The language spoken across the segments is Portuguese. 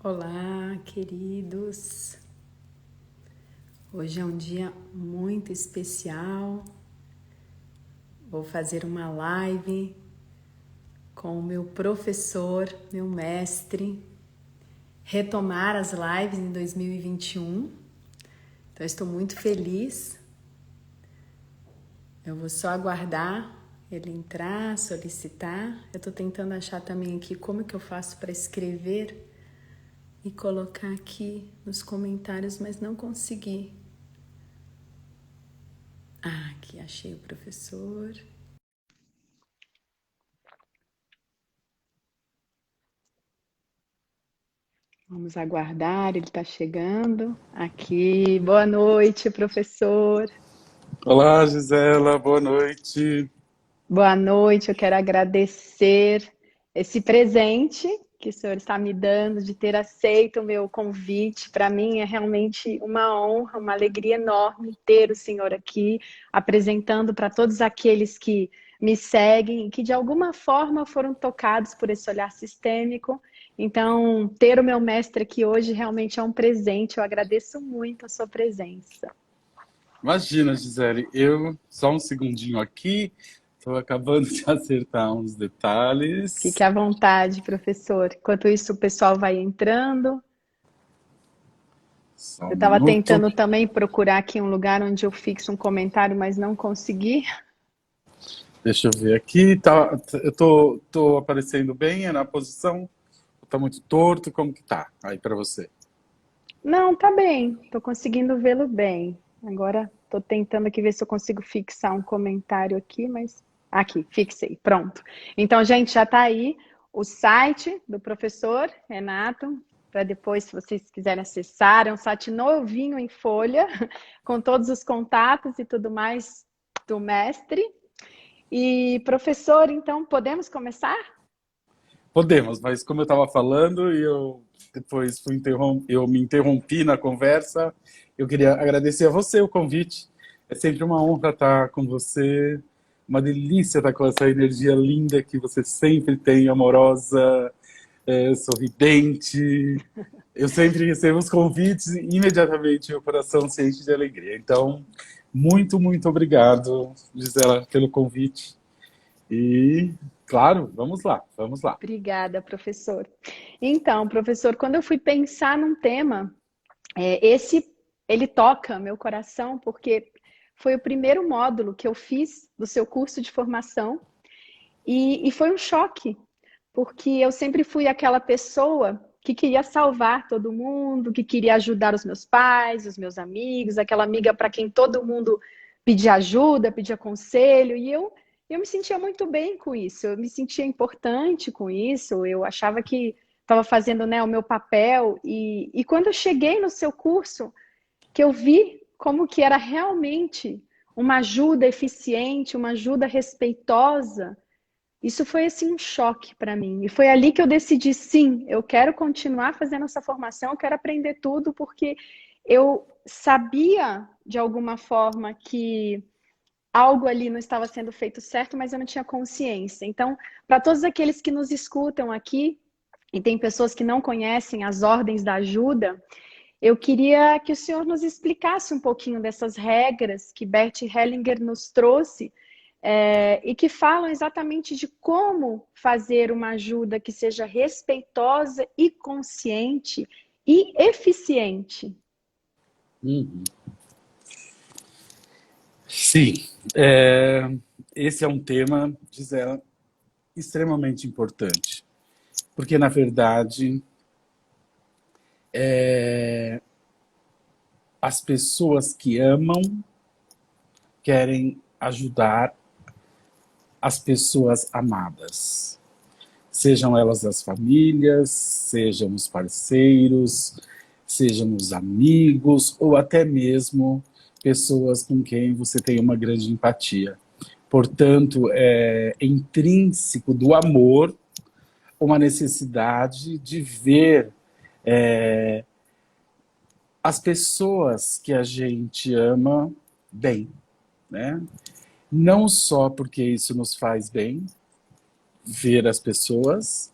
Olá, queridos. Hoje é um dia muito especial. Vou fazer uma live com o meu professor, meu mestre, retomar as lives em 2021. Então, estou muito feliz. Eu vou só aguardar ele entrar, solicitar. Eu estou tentando achar também aqui como que eu faço para escrever e colocar aqui nos comentários, mas não consegui. Aqui achei o professor. Vamos aguardar, ele está chegando. Aqui, boa noite, professor. Olá, Gisela, boa noite. Boa noite, eu quero agradecer esse presente que o senhor está me dando de ter aceito o meu convite. Para mim é realmente uma honra, uma alegria enorme ter o senhor aqui apresentando para todos aqueles que me seguem e que de alguma forma foram tocados por esse olhar sistêmico. Então, ter o meu mestre aqui hoje realmente é um presente. Eu agradeço muito a sua presença. Imagina, Gisele, eu só um segundinho aqui, estou acabando de acertar uns Fique detalhes. à vontade, professor. Enquanto isso, o pessoal vai entrando. Só Eu um estava minuto. tentando também procurar aqui um lugar onde eu fixo um comentário, mas não consegui. Deixa eu ver aqui. Tá, eu tô aparecendo bem, é na posição? Tá muito torto? Como que tá aí para você? Não, tá bem. Estou conseguindo vê-lo bem. Agora estou tentando aqui ver se eu consigo fixar um comentário aqui, mas aqui, fixei. Pronto. Então, gente, já está aí o site do professor Renato, para depois, se vocês quiserem acessar, é um site novinho em folha, com todos os contatos e tudo mais do mestre. E, professor, então, podemos começar? Podemos, mas como eu estava falando e eu depois eu me interrompi na conversa, eu queria agradecer a você o convite. É sempre uma honra estar com você, uma delícia estar com essa energia linda que você sempre tem, amorosa, sorridente. Eu sempre recebo os convites e imediatamente meu coração se enche de alegria. Então, muito, muito obrigado, Gisela, pelo convite. E, claro, vamos lá, vamos lá. Obrigada, professor. Então, professor, quando eu fui pensar num tema, esse ele toca meu coração porque foi o primeiro módulo que eu fiz do seu curso de formação e foi um choque, porque eu sempre fui aquela pessoa que queria salvar todo mundo, que queria ajudar os meus pais, os meus amigos, aquela amiga para quem todo mundo pedia ajuda, pedia conselho, e eu me sentia muito bem com isso, eu me sentia importante com isso, eu achava que estava fazendo, né, o meu papel, e quando eu cheguei no seu curso, que eu vi como que era realmente uma ajuda eficiente, uma ajuda respeitosa, isso foi assim um choque para mim. E foi ali que eu decidi, sim, eu quero continuar fazendo essa formação, eu quero aprender tudo, porque eu sabia de alguma forma que algo ali não estava sendo feito certo, mas eu não tinha consciência. Então, para todos aqueles que nos escutam aqui, e tem pessoas que não conhecem as ordens da ajuda, eu queria que o senhor nos explicasse um pouquinho dessas regras que Bert Hellinger nos trouxe e que falam exatamente de como fazer uma ajuda que seja respeitosa e consciente e eficiente. Uhum. Sim, é, esse é um tema, Gisela, extremamente importante, porque na verdade as pessoas que amam querem ajudar as pessoas amadas, sejam elas as famílias, sejam os parceiros, sejam os amigos ou até mesmo pessoas com quem você tem uma grande empatia. Portanto, é intrínseco do amor uma necessidade de ver as pessoas que a gente ama bem, né? Não só porque isso nos faz bem, ver as pessoas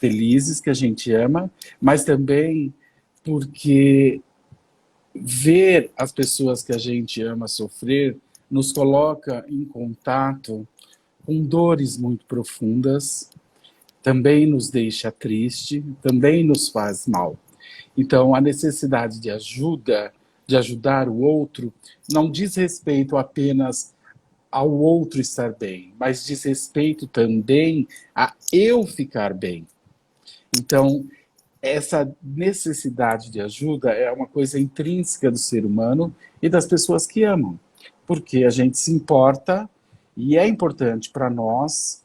felizes, que a gente ama, mas também porque ver as pessoas que a gente ama sofrer nos coloca em contato com dores muito profundas, também nos deixa triste, também nos faz mal. Então, a necessidade de ajuda, de ajudar o outro, não diz respeito apenas ao outro estar bem, mas diz respeito também a eu ficar bem. Então, essa necessidade de ajuda é uma coisa intrínseca do ser humano e das pessoas que amam, porque a gente se importa e é importante para nós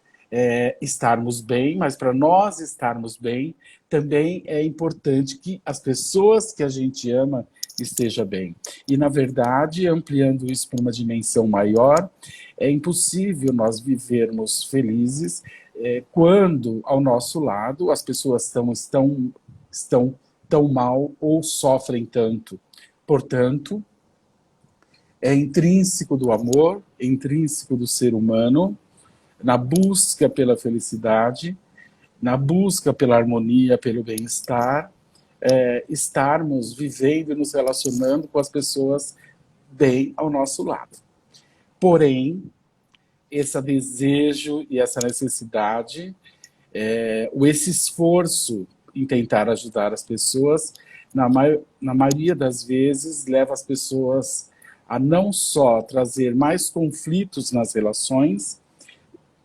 estarmos bem, mas para nós estarmos bem, também é importante que as pessoas que a gente ama estejam bem. E, na verdade, ampliando isso para uma dimensão maior, é impossível nós vivermos felizes quando, ao nosso lado, as pessoas estão tão mal ou sofrem tanto. Portanto, é intrínseco do amor, é intrínseco do ser humano, na busca pela felicidade, na busca pela harmonia, pelo bem-estar, estarmos vivendo e nos relacionando com as pessoas bem ao nosso lado. Porém, esse desejo e essa necessidade, esse esforço em tentar ajudar as pessoas, na maioria das vezes, leva as pessoas a não só trazer mais conflitos nas relações,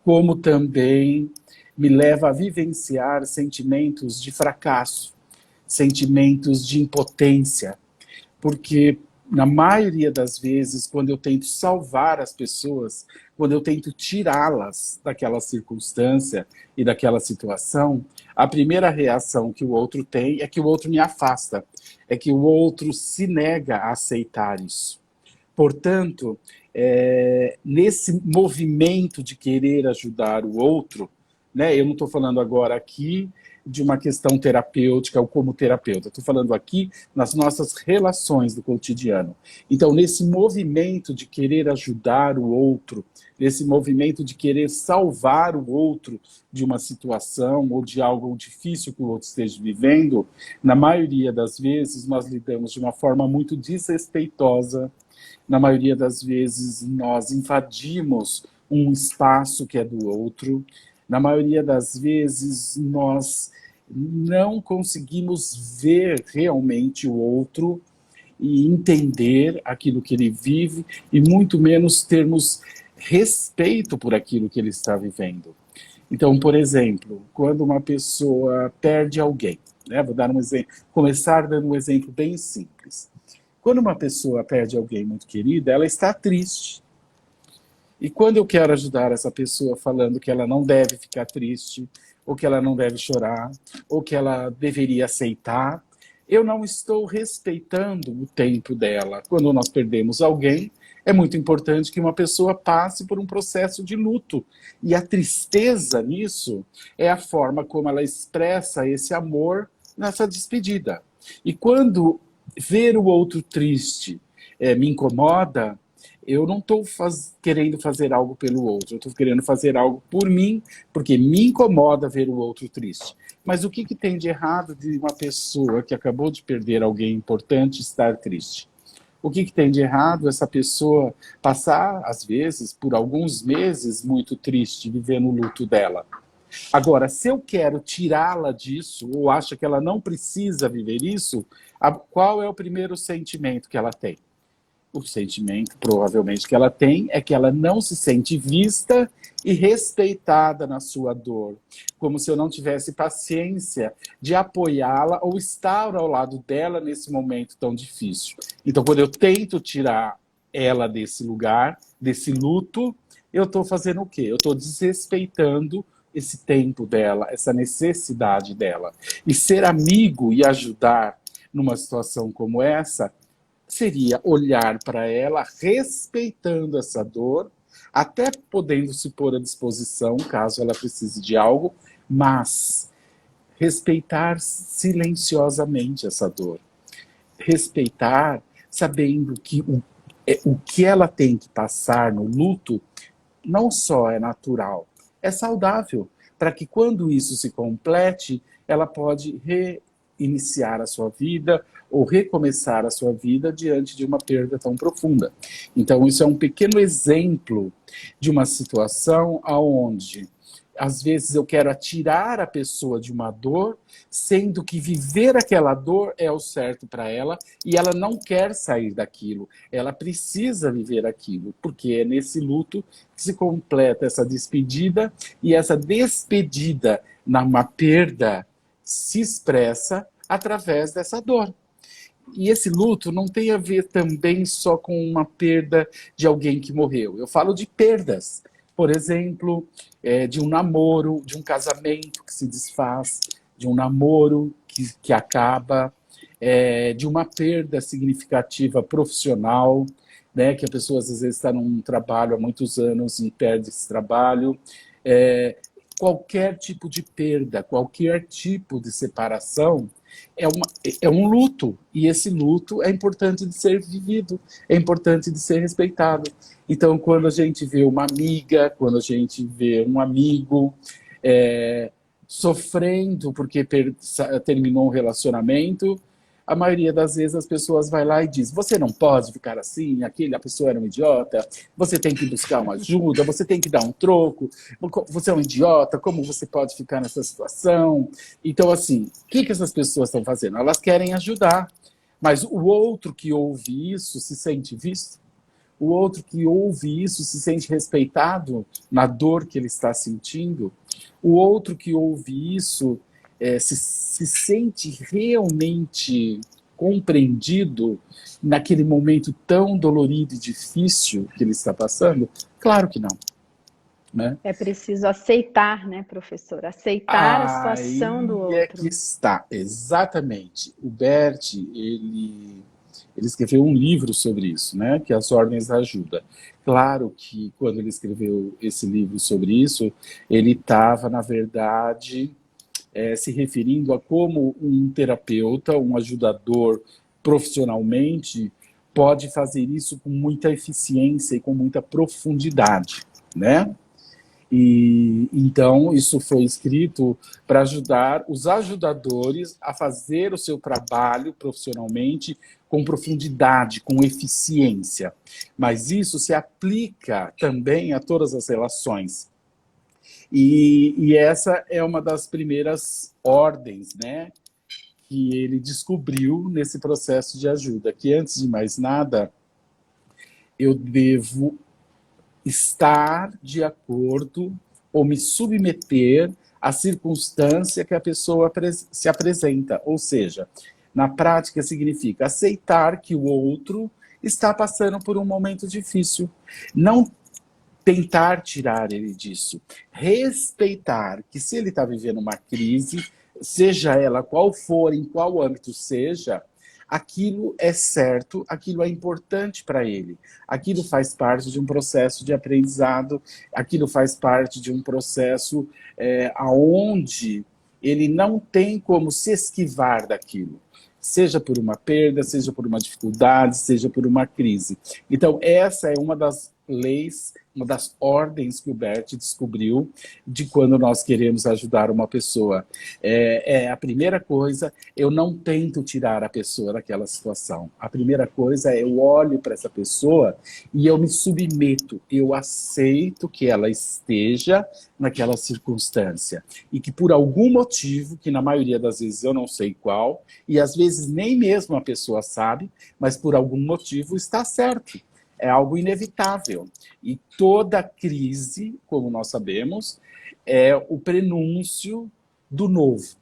como também me leva a vivenciar sentimentos de fracasso, sentimentos de impotência, porque na maioria das vezes, quando eu tento salvar as pessoas, quando eu tento tirá-las daquela circunstância e daquela situação, a primeira reação que o outro tem é que o outro me afasta, é que o outro se nega a aceitar isso. Portanto, nesse movimento de querer ajudar o outro, né, eu não estou falando agora aqui de uma questão terapêutica ou como terapeuta, estou falando aqui nas nossas relações do cotidiano. Então, nesse movimento de querer ajudar o outro, nesse movimento de querer salvar o outro de uma situação ou de algo difícil que o outro esteja vivendo, na maioria das vezes nós lidamos de uma forma muito desrespeitosa. Na maioria das vezes, nós invadimos um espaço que é do outro. Na maioria das vezes, nós não conseguimos ver realmente o outro e entender aquilo que ele vive e muito menos termos respeito por aquilo que ele está vivendo. Então, por exemplo, quando uma pessoa perde alguém, né? Vou dar um exemplo, começar dando um exemplo bem simples. Quando uma pessoa perde alguém muito querido, ela está triste. E quando eu quero ajudar essa pessoa falando que ela não deve ficar triste, ou que ela não deve chorar, ou que ela deveria aceitar, eu não estou respeitando o tempo dela. Quando nós perdemos alguém, é muito importante que uma pessoa passe por um processo de luto. E a tristeza nisso é a forma como ela expressa esse amor nessa despedida. E quando ver o outro triste me incomoda, eu não estou querendo fazer algo pelo outro, eu estou querendo fazer algo por mim, porque me incomoda ver o outro triste. Mas o que tem de errado de uma pessoa que acabou de perder alguém importante estar triste? O que tem de errado essa pessoa passar, às vezes, por alguns meses muito triste, vivendo o luto dela? Agora, se eu quero tirá-la disso, ou acho que ela não precisa viver isso, qual é o primeiro sentimento que ela tem? O sentimento, provavelmente, que ela tem é que ela não se sente vista e respeitada na sua dor. Como se eu não tivesse paciência de apoiá-la ou estar ao lado dela nesse momento tão difícil. Então, quando eu tento tirar ela desse lugar, desse luto, eu estou fazendo o quê? Eu estou desrespeitando esse tempo dela, essa necessidade dela. E ser amigo e ajudar numa situação como essa seria olhar para ela respeitando essa dor, até podendo se pôr à disposição, caso ela precise de algo, mas respeitar silenciosamente essa dor. Respeitar sabendo que o que ela tem que passar no luto não só é natural, é saudável, para que quando isso se complete, ela pode reiniciar a sua vida ou recomeçar a sua vida diante de uma perda tão profunda. Então, isso é um pequeno exemplo de uma situação onde, às vezes, eu quero atirar a pessoa de uma dor, sendo que viver aquela dor é o certo para ela, e ela não quer sair daquilo. Ela precisa viver aquilo, porque é nesse luto que se completa essa despedida, e essa despedida numa perda se expressa através dessa dor. E esse luto não tem a ver também só com uma perda de alguém que morreu. Eu falo de perdas, por exemplo, de um namoro, de um casamento que se desfaz, de um namoro que acaba, de uma perda significativa profissional, né, que a pessoa às vezes está num trabalho há muitos anos e perde esse trabalho. Qualquer tipo de perda, qualquer tipo de separação é um luto, e esse luto é importante de ser vivido, é importante de ser respeitado. Então, quando a gente vê uma amiga, quando a gente vê um amigo sofrendo porque terminou um relacionamento, a maioria das vezes as pessoas vai lá e diz: você não pode ficar assim, a pessoa era um idiota, você tem que buscar uma ajuda, você tem que dar um troco, você é um idiota, como você pode ficar nessa situação? Então, assim, o que essas pessoas estão fazendo? Elas querem ajudar, mas o outro que ouve isso se sente visto, o outro que ouve isso se sente respeitado na dor que ele está sentindo, o outro que ouve isso se sente realmente compreendido naquele momento tão dolorido e difícil que ele está passando? Claro que não. Né? É preciso aceitar, né, professor? Aceitar a situação do outro. Aí é que está, exatamente. O Bert, ele escreveu um livro sobre isso, né, que é As Ordens da Ajuda. Claro que quando ele escreveu esse livro sobre isso, ele estava, na verdade, se referindo a como um terapeuta, um ajudador profissionalmente, pode fazer isso com muita eficiência e com muita profundidade, né? E então isso foi escrito para ajudar os ajudadores a fazer o seu trabalho profissionalmente com profundidade, com eficiência. Mas isso se aplica também a todas as relações. E essa é uma das primeiras ordens, né, que ele descobriu nesse processo de ajuda, que antes de mais nada, eu devo estar de acordo ou me submeter à circunstância que a pessoa se apresenta. Ou seja, na prática significa aceitar que o outro está passando por um momento difícil. Não tentar tirar ele disso. Respeitar que se ele está vivendo uma crise, seja ela qual for, em qual âmbito seja, aquilo é certo, aquilo é importante para ele. Aquilo faz parte de um processo de aprendizado, aquilo faz parte de um processo onde ele não tem como se esquivar daquilo. Seja por uma perda, seja por uma dificuldade, seja por uma crise. Então, essa é uma das leis, uma das ordens que o Bert descobriu de quando nós queremos ajudar uma pessoa. A primeira coisa, eu não tento tirar a pessoa daquela situação. A primeira coisa é eu olho para essa pessoa e eu me submeto, eu aceito que ela esteja naquela circunstância e que por algum motivo, que na maioria das vezes eu não sei qual, e às vezes nem mesmo a pessoa sabe, mas por algum motivo está certo. É algo inevitável. E toda crise, como nós sabemos, é o prenúncio do novo.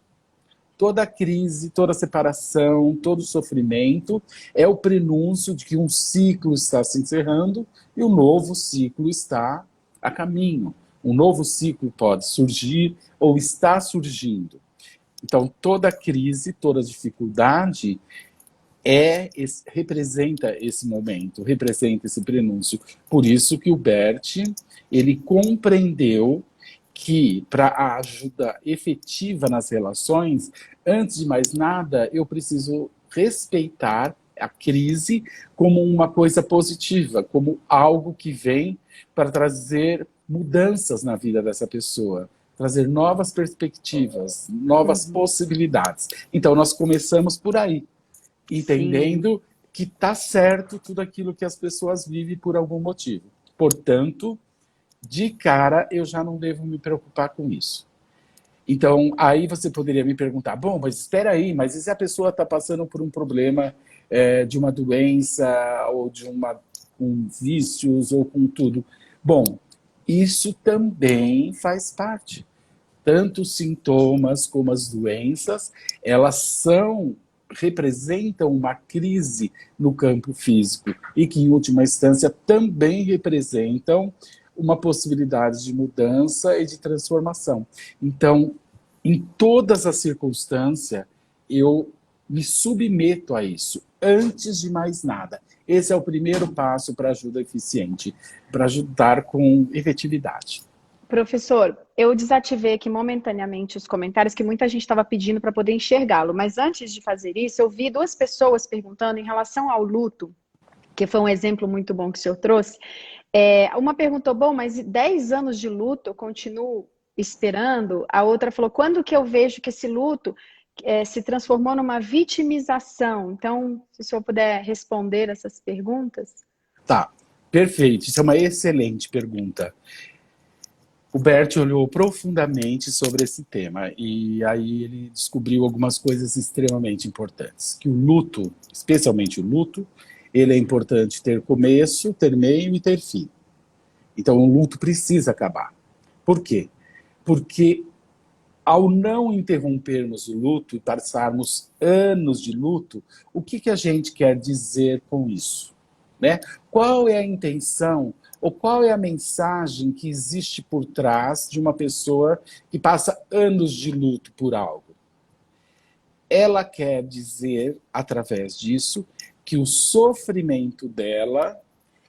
Toda crise, toda separação, todo sofrimento é o prenúncio de que um ciclo está se encerrando e um novo ciclo está a caminho. Um novo ciclo pode surgir ou está surgindo. Então, toda crise, toda dificuldade representa esse momento, representa esse prenúncio. Por isso que o Bert, ele compreendeu que para a ajuda efetiva nas relações, antes de mais nada, eu preciso respeitar a crise como uma coisa positiva, como algo que vem para trazer mudanças na vida dessa pessoa, trazer novas perspectivas, novas possibilidades. Então, nós começamos por aí, entendendo que está certo tudo aquilo que as pessoas vivem por algum motivo. Portanto, de cara, eu já não devo me preocupar com isso. Então, aí você poderia me perguntar, bom, mas espera aí, mas e se a pessoa está passando por um problema de uma doença, ou com vícios, ou com tudo? Bom, isso também faz parte. Tanto os sintomas como as doenças, elas representam uma crise no campo físico e que, em última instância, também representam uma possibilidade de mudança e de transformação. Então, em todas as circunstâncias, eu me submeto a isso, antes de mais nada. Esse é o primeiro passo para ajuda eficiente, para ajudar com efetividade. Professor, eu desativei aqui momentaneamente os comentários que muita gente estava pedindo para poder enxergá-lo, mas antes de fazer isso, eu vi duas pessoas perguntando em relação ao luto, que foi um exemplo muito bom que o senhor trouxe. Uma perguntou, bom, mas 10 anos de luto eu continuo esperando? A outra falou, quando que eu vejo que esse luto se transformou numa vitimização? Então, se o senhor puder responder essas perguntas. Tá, perfeito. Isso é uma excelente pergunta. O Bert olhou profundamente sobre esse tema e aí ele descobriu algumas coisas extremamente importantes. Que o luto, especialmente o luto, ele é importante ter começo, ter meio e ter fim. Então o luto precisa acabar. Por quê? Porque ao não interrompermos o luto e passarmos anos de luto, o que a gente quer dizer com isso? Né? Qual é a intenção ou qual é a mensagem que existe por trás de uma pessoa que passa anos de luto por algo? Ela quer dizer, através disso, que o sofrimento dela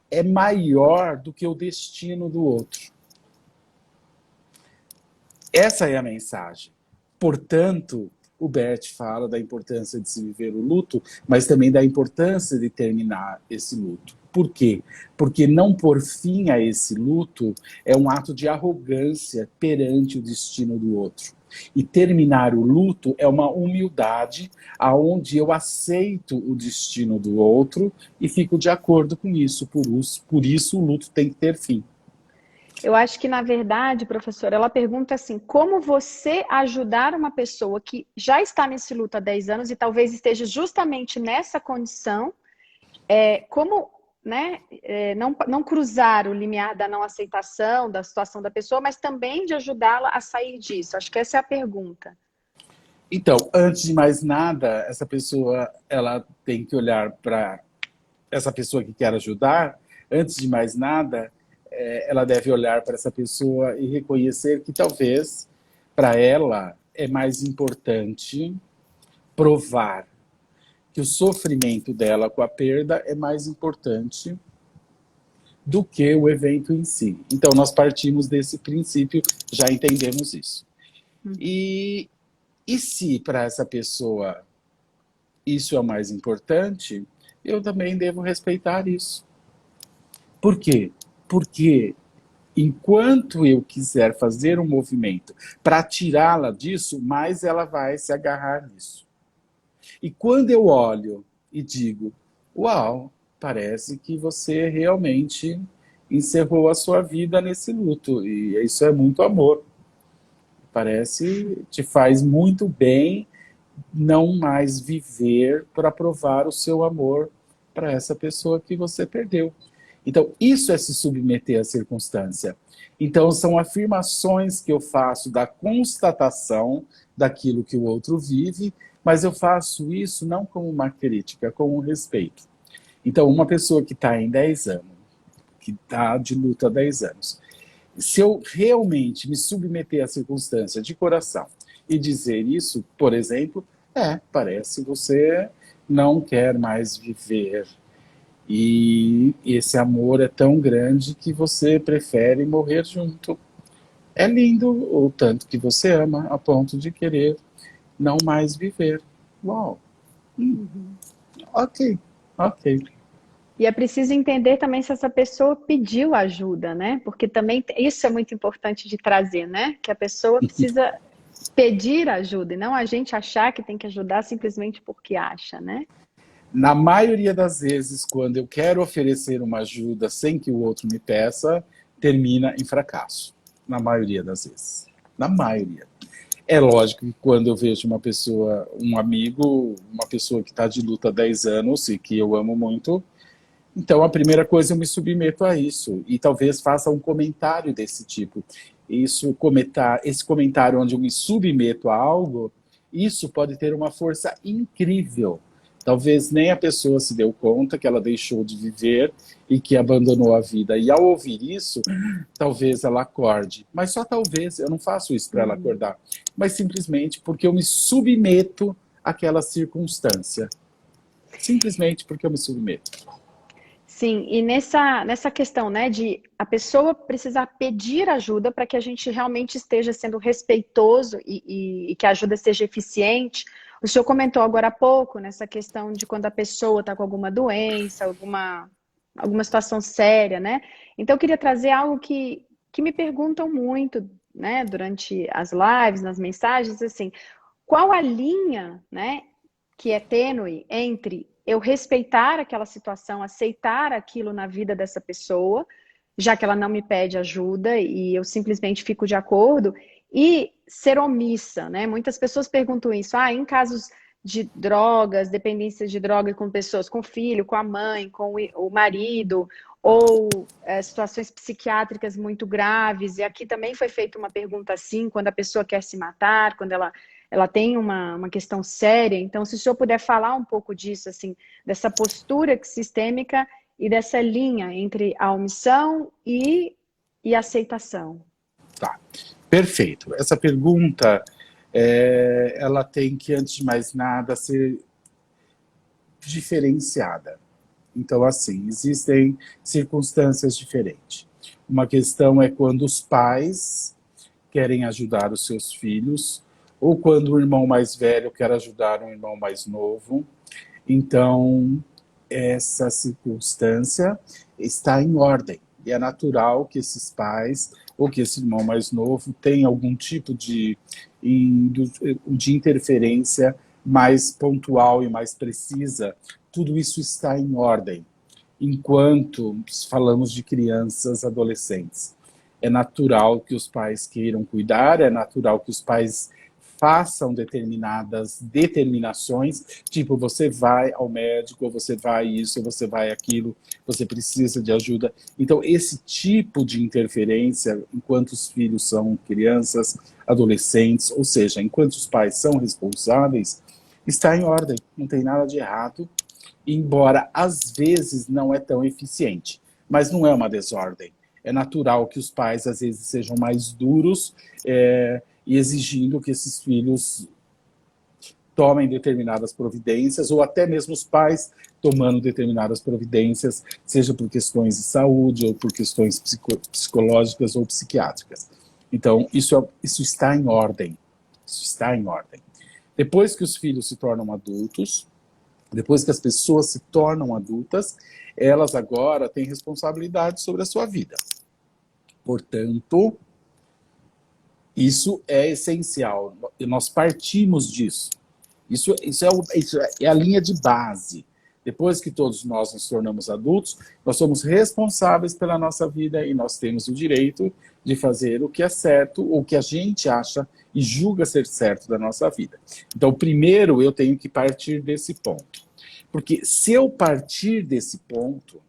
é maior do que o destino do outro. Essa é a mensagem. Portanto, o Bert fala da importância de se viver o luto, mas também da importância de terminar esse luto. Por quê? Porque não pôr fim a esse luto é um ato de arrogância perante o destino do outro. E terminar o luto é uma humildade aonde eu aceito o destino do outro e fico de acordo com isso. Por isso o luto tem que ter fim. Eu acho que, na verdade, professora, ela pergunta assim, como você ajudar uma pessoa que já está nesse luto há 10 anos e talvez esteja justamente nessa condição, como não cruzar o limiar da não aceitação, da situação da pessoa, mas também de ajudá-la a sair disso. Acho que essa é a pergunta. Então, antes de mais nada, essa pessoa ela tem que olhar para essa pessoa que quer ajudar. Antes de mais nada, ela deve olhar para essa pessoa e reconhecer que talvez para ela é mais importante provar que o sofrimento dela com a perda é mais importante do que o evento em si. Então nós partimos desse princípio, já entendemos isso. E se para essa pessoa isso é o mais importante, eu também devo respeitar isso. Por quê? Porque enquanto eu quiser fazer um movimento para tirá-la disso, mais ela vai se agarrar nisso. E quando eu olho e digo, uau, parece que você realmente encerrou a sua vida nesse luto, e isso é muito amor. Parece, te faz muito bem não mais viver para provar o seu amor para essa pessoa que você perdeu. Então, isso é se submeter à circunstância. Então, são afirmações que eu faço da constatação daquilo que o outro vive, mas eu faço isso não como uma crítica, como um respeito. Então, uma pessoa que está em 10 anos, que está de luta há 10 anos, se eu realmente me submeter à circunstância de coração e dizer isso, por exemplo, parece que você não quer mais viver. E esse amor é tão grande que você prefere morrer junto. É lindo o tanto que você ama a ponto de querer não mais viver. Uau! Ok. E é preciso entender também se essa pessoa pediu ajuda, né? Porque também isso é muito importante de trazer, né? Que a pessoa precisa pedir ajuda e não a gente achar que tem que ajudar simplesmente porque acha, né? Na maioria das vezes, quando eu quero oferecer uma ajuda sem que o outro me peça, termina em fracasso. Na maioria das vezes. Na maioria. É lógico que quando eu vejo uma pessoa, um amigo, uma pessoa que está de luta há 10 anos e que eu amo muito, então a primeira coisa eu me submeto a isso e talvez faça um comentário desse tipo. Esse comentário onde eu me submeto a algo, isso pode ter uma força incrível. Talvez nem a pessoa se deu conta que ela deixou de viver e que abandonou a vida. E ao ouvir isso, talvez ela acorde. Mas só talvez, eu não faço isso para ela acordar. Mas simplesmente porque eu me submeto àquela circunstância. Simplesmente porque eu me submeto. Sim, e nessa questão, né, de a pessoa precisar pedir ajuda para que a gente realmente esteja sendo respeitoso e que a ajuda seja eficiente. O senhor comentou agora há pouco nessa questão de quando a pessoa está com alguma doença, alguma situação séria, né? Então eu queria trazer algo que me perguntam muito, né, durante as lives, nas mensagens, assim, qual a linha, né, que é tênue entre eu respeitar aquela situação, aceitar aquilo na vida dessa pessoa, já que ela não me pede ajuda e eu simplesmente fico de acordo, e ser omissa, né? Muitas pessoas perguntam isso, em casos de drogas, dependências de droga com pessoas, com o filho, com a mãe, com o marido, ou situações psiquiátricas muito graves, e aqui também foi feita uma pergunta assim, quando a pessoa quer se matar, quando ela tem uma questão séria. Então, se o senhor puder falar um pouco disso, assim, dessa postura sistêmica e dessa linha entre a omissão e a aceitação. Tá, perfeito. Essa pergunta, ela tem que, antes de mais nada, ser diferenciada. Então, assim, existem circunstâncias diferentes. Uma questão é quando os pais querem ajudar os seus filhos, ou quando o irmão mais velho quer ajudar um irmão mais novo. Então, essa circunstância está em ordem. E é natural que esses pais, ou que esse irmão mais novo, tenha algum tipo de interferência mais pontual e mais precisa. Tudo isso está em ordem. Enquanto falamos de crianças, adolescentes, é natural que os pais queiram cuidar, é natural que os pais façam determinadas determinações, tipo, você vai ao médico, ou você vai isso, ou você vai aquilo, você precisa de ajuda. Então, esse tipo de interferência, enquanto os filhos são crianças, adolescentes, ou seja, enquanto os pais são responsáveis, está em ordem, não tem nada de errado, embora às vezes não é tão eficiente, mas não é uma desordem. É natural que os pais às vezes sejam mais duros e exigindo que esses filhos tomem determinadas providências, ou até mesmo os pais tomando determinadas providências, seja por questões de saúde, ou por questões psicológicas ou psiquiátricas. Então, isso está em ordem. Isso está em ordem. Depois que os filhos se tornam adultos, depois que as pessoas se tornam adultas, elas agora têm responsabilidade sobre a sua vida. Portanto, isso é essencial. Nós partimos disso. Isso é a linha de base. Depois que todos nós nos tornamos adultos, nós somos responsáveis pela nossa vida e nós temos o direito de fazer o que é certo, ou o que a gente acha e julga ser certo da nossa vida. Então, primeiro, eu tenho que partir desse ponto. Porque se eu partir desse ponto,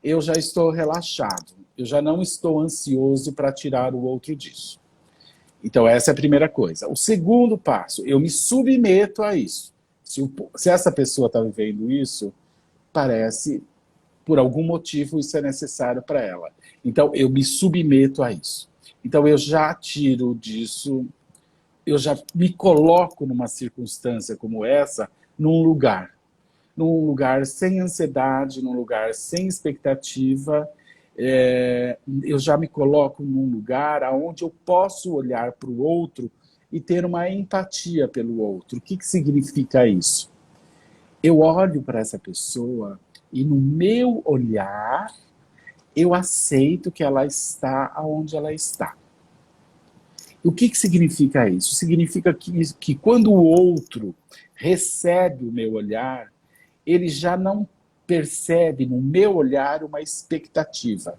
eu já estou relaxado. Eu já não estou ansioso para tirar o outro disso. Então, essa é a primeira coisa. O segundo passo, eu me submeto a isso. Se essa pessoa está vivendo isso, parece, por algum motivo, isso é necessário para ela. Então, eu me submeto a isso. Então, eu já tiro disso, eu já me coloco numa circunstância como essa, num lugar sem ansiedade, num lugar sem expectativa. Eu já me coloco num lugar onde eu posso olhar para o outro e ter uma empatia pelo outro. O que significa isso? Eu olho para essa pessoa E no meu olhar, eu aceito que ela está onde ela está. O que significa isso? Significa que quando o outro recebe o meu olhar, ele já não percebe no meu olhar uma expectativa.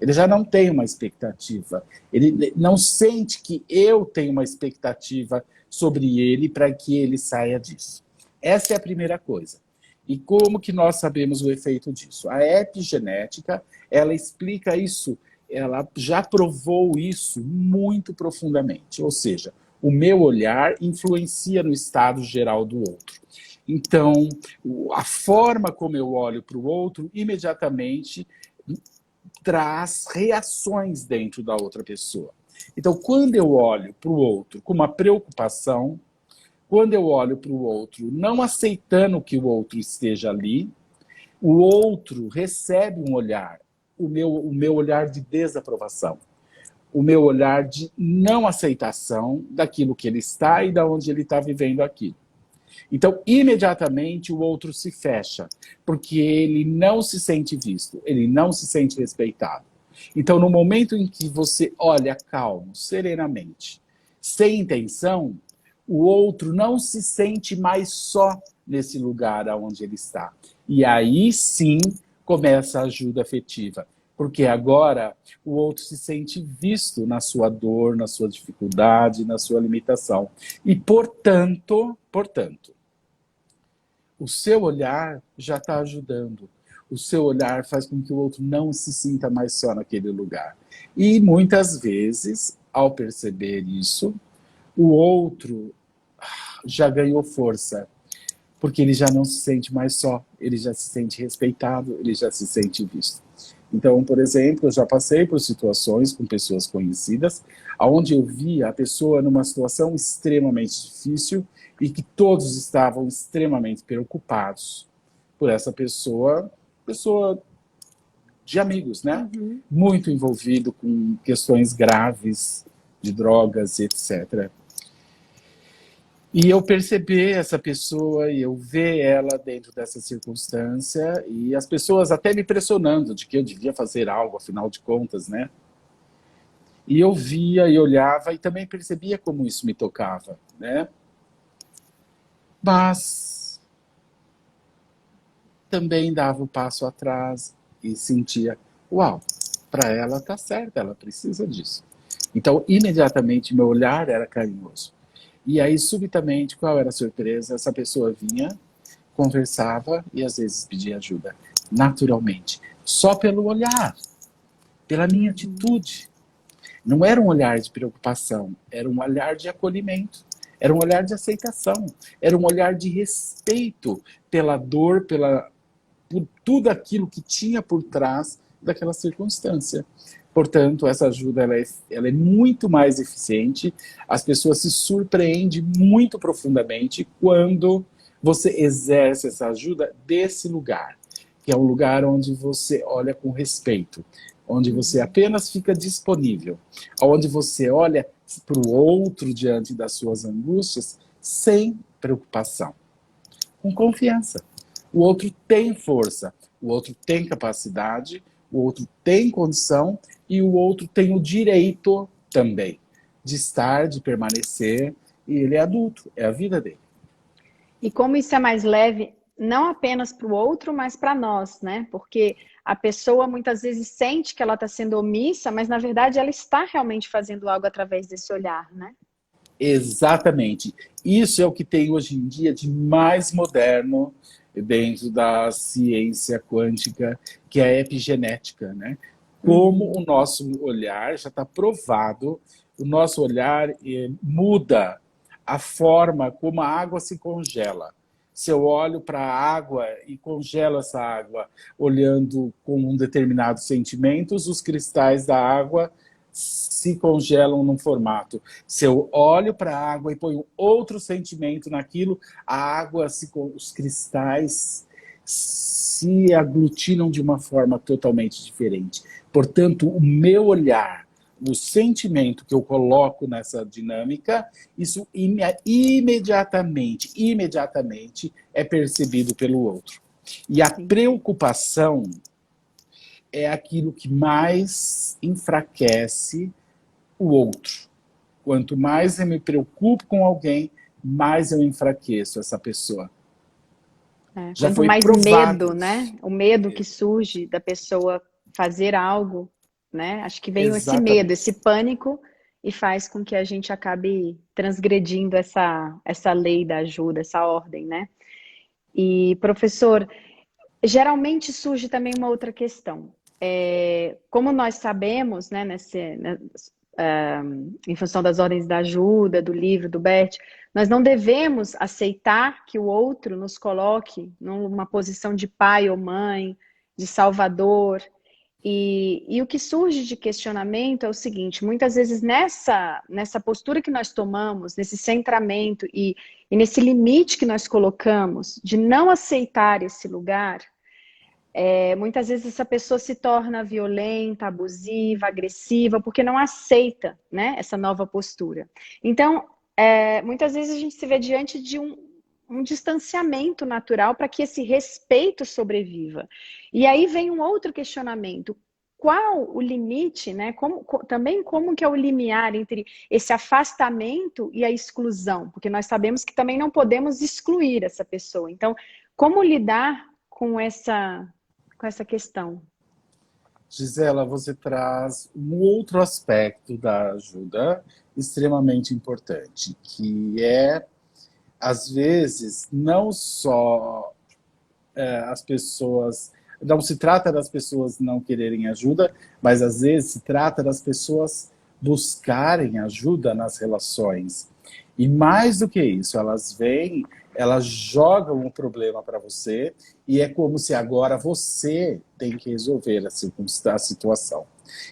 Ele já não tem uma expectativa. Ele não sente que eu tenho uma expectativa sobre ele para que ele saia disso. Essa é a primeira coisa. E como que nós sabemos o efeito disso? A epigenética, ela explica isso, ela já provou isso muito profundamente. Ou seja, o meu olhar influencia no estado geral do outro. Então, a forma como eu olho para o outro, imediatamente traz reações dentro da outra pessoa. Então, quando eu olho para o outro com uma preocupação, quando eu olho para o outro não aceitando que o outro esteja ali, o outro recebe um olhar, o meu olhar de desaprovação, o meu olhar de não aceitação daquilo que ele está e de onde ele está vivendo aquilo. Então, imediatamente, o outro se fecha, porque ele não se sente visto, ele não se sente respeitado. Então, no momento em que você olha calmo, serenamente, sem intenção, o outro não se sente mais só nesse lugar onde ele está. E aí sim começa a ajuda afetiva, porque agora o outro se sente visto na sua dor, na sua dificuldade, na sua limitação. E, portanto, o seu olhar já está ajudando. O seu olhar faz com que o outro não se sinta mais só naquele lugar. E muitas vezes, ao perceber isso, o outro já ganhou força, porque ele já não se sente mais só, ele já se sente respeitado, ele já se sente visto. Então, por exemplo, eu já passei por situações com pessoas conhecidas, onde eu via a pessoa numa situação extremamente difícil e que todos estavam extremamente preocupados por essa pessoa de amigos, né? Uhum. Muito envolvido com questões graves de drogas, etc. E eu perceber essa pessoa e eu ver ela dentro dessa circunstância e as pessoas até me pressionando de que eu devia fazer algo, afinal de contas, né? E eu via e olhava e também percebia como isso me tocava, né? Mas também dava um passo atrás e sentia, uau, para ela tá certo, ela precisa disso. Então, imediatamente, meu olhar era carinhoso. E aí, subitamente, qual era a surpresa? Essa pessoa vinha, conversava e às vezes pedia ajuda. Naturalmente. Só pelo olhar, pela minha atitude. Não era um olhar de preocupação, era um olhar de acolhimento. Era um olhar de aceitação. Era um olhar de respeito pela dor, por tudo aquilo que tinha por trás daquela circunstância. Portanto, essa ajuda ela é muito mais eficiente, as pessoas se surpreendem muito profundamente quando você exerce essa ajuda desse lugar, que é um lugar onde você olha com respeito, onde você apenas fica disponível, onde você olha para o outro diante das suas angústias sem preocupação, com confiança. O outro tem força, o outro tem capacidade, o outro tem condição e o outro tem o direito também de estar, de permanecer, e ele é adulto, é a vida dele. E como isso é mais leve, não apenas para o outro, mas para nós, né? Porque a pessoa muitas vezes sente que ela está sendo omissa, mas na verdade ela está realmente fazendo algo através desse olhar, né? Exatamente. Isso é o que tem hoje em dia de mais moderno dentro da ciência quântica, que é a epigenética, né? Como o nosso olhar, já está provado, o nosso olhar muda a forma como a água se congela. Se eu olho para a água e congelo essa água olhando com um determinado sentimento, os cristais da água se congelam num formato. Se eu olho para a água e ponho outro sentimento naquilo, a água, os cristais se aglutinam de uma forma totalmente diferente. Portanto, o meu olhar, o sentimento que eu coloco nessa dinâmica, isso imediatamente é percebido pelo outro. E a Sim. preocupação é aquilo que mais enfraquece o outro. Quanto mais eu me preocupo com alguém, mais eu enfraqueço essa pessoa. Já Quanto foi mais provado medo, isso. né? O medo que surge da pessoa fazer algo, né? Acho que vem esse medo, Exatamente. esse pânico, e faz com que a gente acabe transgredindo essa lei da ajuda, essa ordem, né? E, professor, geralmente surge também uma outra questão. Como nós sabemos, né, em função das ordens da ajuda, do livro do Bert, nós não devemos aceitar que o outro nos coloque numa posição de pai ou mãe, de salvador. E o que surge de questionamento é o seguinte: muitas vezes nessa postura que nós tomamos, nesse centramento e nesse limite que nós colocamos de não aceitar esse lugar, muitas vezes essa pessoa se torna violenta, abusiva, agressiva, porque não aceita, né, essa nova postura. Então, muitas vezes a gente se vê diante de um distanciamento natural para que esse respeito sobreviva. E aí vem um outro questionamento. Qual o limite, né? Também como que é o limiar entre esse afastamento e a exclusão? Porque nós sabemos que também não podemos excluir essa pessoa. Então, como lidar com essa questão? Gisela, você traz um outro aspecto da ajuda extremamente importante, que é, às vezes, não só as pessoas. Não se trata das pessoas não quererem ajuda, mas às vezes se trata das pessoas buscarem ajuda nas relações. E mais do que isso, elas vêm, elas jogam o problema para você e é como se agora você tem que resolver a situação.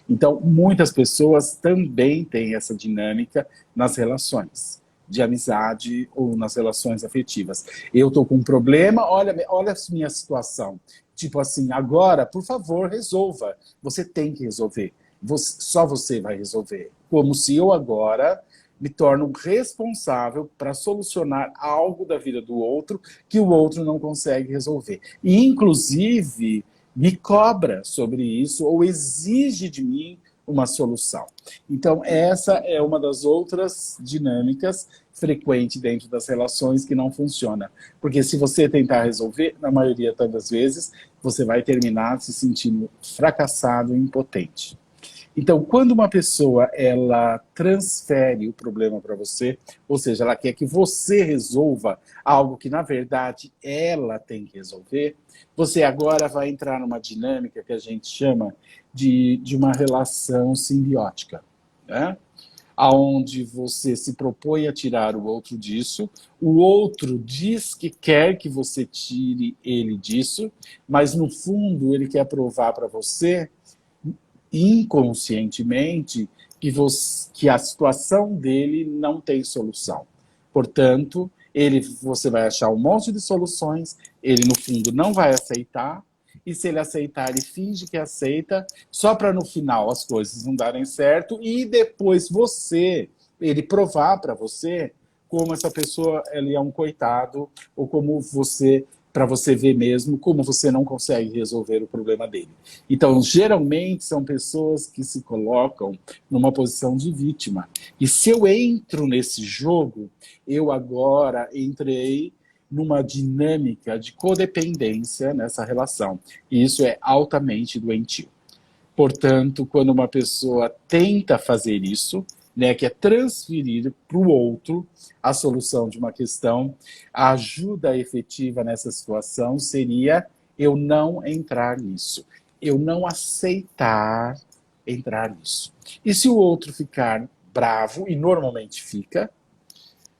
Então, muitas pessoas também têm essa dinâmica nas relações de amizade ou nas relações afetivas. Eu estou com um problema, olha a minha situação. Tipo assim, agora, por favor, resolva. Você tem que resolver. Só você vai resolver. Como se eu agora me torno responsável para solucionar algo da vida do outro que o outro não consegue resolver. E, inclusive, me cobra sobre isso ou exige de mim uma solução. Então, essa é uma das outras dinâmicas frequentes dentro das relações que não funciona. Porque se você tentar resolver, na maioria das vezes, você vai terminar se sentindo fracassado e impotente. Então, quando uma pessoa ela transfere o problema para você, ou seja, ela quer que você resolva algo que na verdade ela tem que resolver, você agora vai entrar numa dinâmica que a gente chama de uma relação simbiótica, né? Aonde você se propõe a tirar o outro disso, o outro diz que quer que você tire ele disso, mas no fundo ele quer provar para você inconscientemente que a situação dele não tem solução. Portanto, você vai achar um monte de soluções, ele no fundo não vai aceitar, e se ele aceitar, ele finge que aceita, só para no final as coisas não darem certo, e depois ele provar para você como essa pessoa ele é um coitado, ou como você, para você ver mesmo como você não consegue resolver o problema dele. Então, geralmente são pessoas que se colocam numa posição de vítima. E se eu entro nesse jogo, eu agora entrei numa dinâmica de codependência nessa relação. E isso é altamente doentio. Portanto, quando uma pessoa tenta fazer isso, né, que é transferir para o outro a solução de uma questão, a ajuda efetiva nessa situação seria eu não entrar nisso, eu não aceitar entrar nisso. E se o outro ficar bravo, e normalmente fica,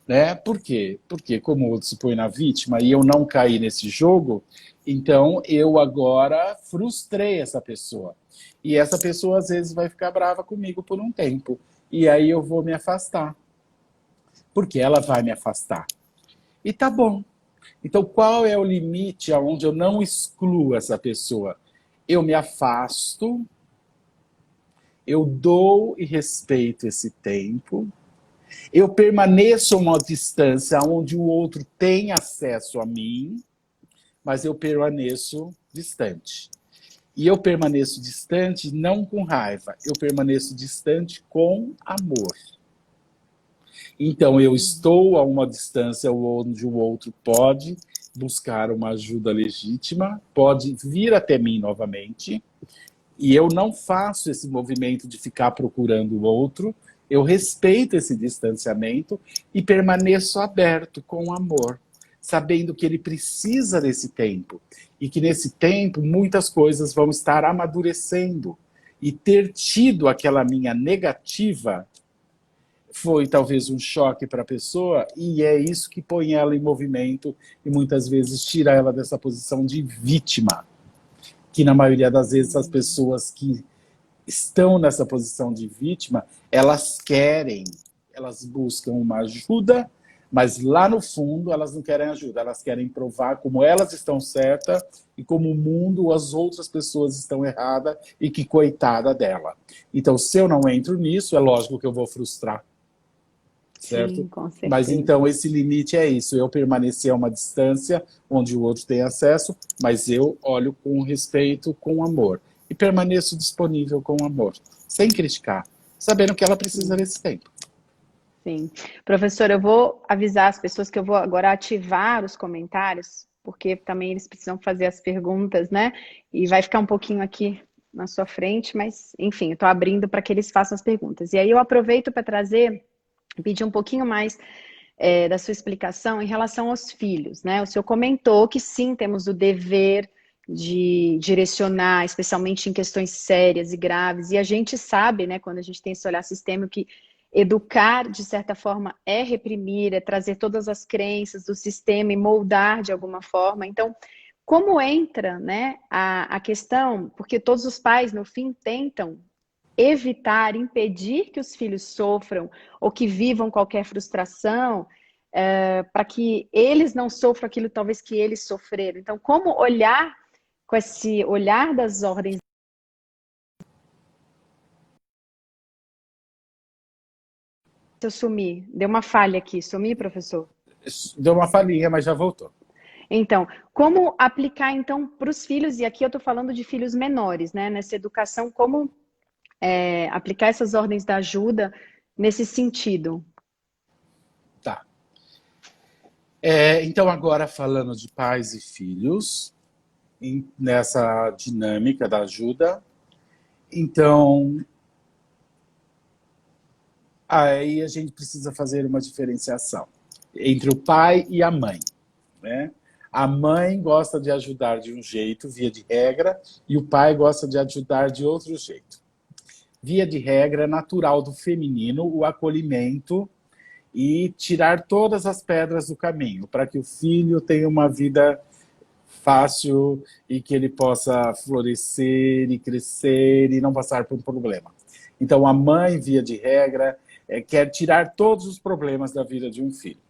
né? Por quê? Porque como o outro se põe na vítima e eu não caí nesse jogo, então eu agora frustrei essa pessoa. E essa pessoa às vezes vai ficar brava comigo por um tempo. E aí eu vou me afastar. Porque ela vai me afastar. E tá bom. Então qual é o limite aonde eu não excluo essa pessoa? Eu me afasto, eu dou e respeito esse tempo, eu permaneço a uma distância onde o outro tem acesso a mim, mas eu permaneço distante. E eu permaneço distante não com raiva, eu permaneço distante com amor. Então, eu estou a uma distância onde o outro pode buscar uma ajuda legítima, pode vir até mim novamente, e eu não faço esse movimento de ficar procurando o outro, eu respeito esse distanciamento e permaneço aberto com amor, sabendo que ele precisa desse tempo, e que nesse tempo muitas coisas vão estar amadurecendo, e ter tido aquela minha negativa foi talvez um choque para a pessoa, e é isso que põe ela em movimento e muitas vezes tira ela dessa posição de vítima, que na maioria das vezes as pessoas que estão nessa posição de vítima, elas buscam uma ajuda, mas lá no fundo elas não querem ajuda, elas querem provar como elas estão certas e como o mundo, as outras pessoas estão erradas e que coitada dela. Então, se eu não entro nisso, é lógico que eu vou frustrar. Certo? Sim, com certeza. Mas então esse limite é isso, eu permanecer a uma distância onde o outro tem acesso, mas eu olho com respeito, com amor. E permaneço disponível com amor, sem criticar, sabendo que ela precisa desse tempo. Sim. Professor, eu vou avisar as pessoas que eu vou agora ativar os comentários, porque também eles precisam fazer as perguntas, né? E vai ficar um pouquinho aqui na sua frente, mas enfim, eu estou abrindo para que eles façam as perguntas. E aí eu aproveito para pedir um pouquinho mais da sua explicação em relação aos filhos, né? O senhor comentou que sim, temos o dever de direcionar, especialmente em questões sérias e graves, e a gente sabe, né, quando a gente tem esse olhar sistêmico, que educar, de certa forma, é reprimir, é trazer todas as crenças do sistema e moldar de alguma forma. Então, como entra, né, a questão, porque todos os pais, no fim, tentam evitar, impedir que os filhos sofram ou que vivam qualquer frustração, para que eles não sofram aquilo talvez que eles sofreram. Então, como olhar com esse olhar das ordens? Eu sumi, deu uma falha aqui. Sumi, professor? Deu uma falhinha, mas já voltou. Então, como aplicar então para os filhos, e aqui eu estou falando de filhos menores, né? Nessa educação, como aplicar essas ordens da ajuda nesse sentido? Tá. Então, agora falando de pais e filhos, nessa dinâmica da ajuda, então, aí a gente precisa fazer uma diferenciação entre o pai e a mãe, né? A mãe gosta de ajudar de um jeito, via de regra, e o pai gosta de ajudar de outro jeito. Via de regra, é natural do feminino o acolhimento e tirar todas as pedras do caminho, para que o filho tenha uma vida fácil e que ele possa florescer e crescer e não passar por um problema. Então, a mãe, via de regra, quer tirar todos os problemas da vida de um filho.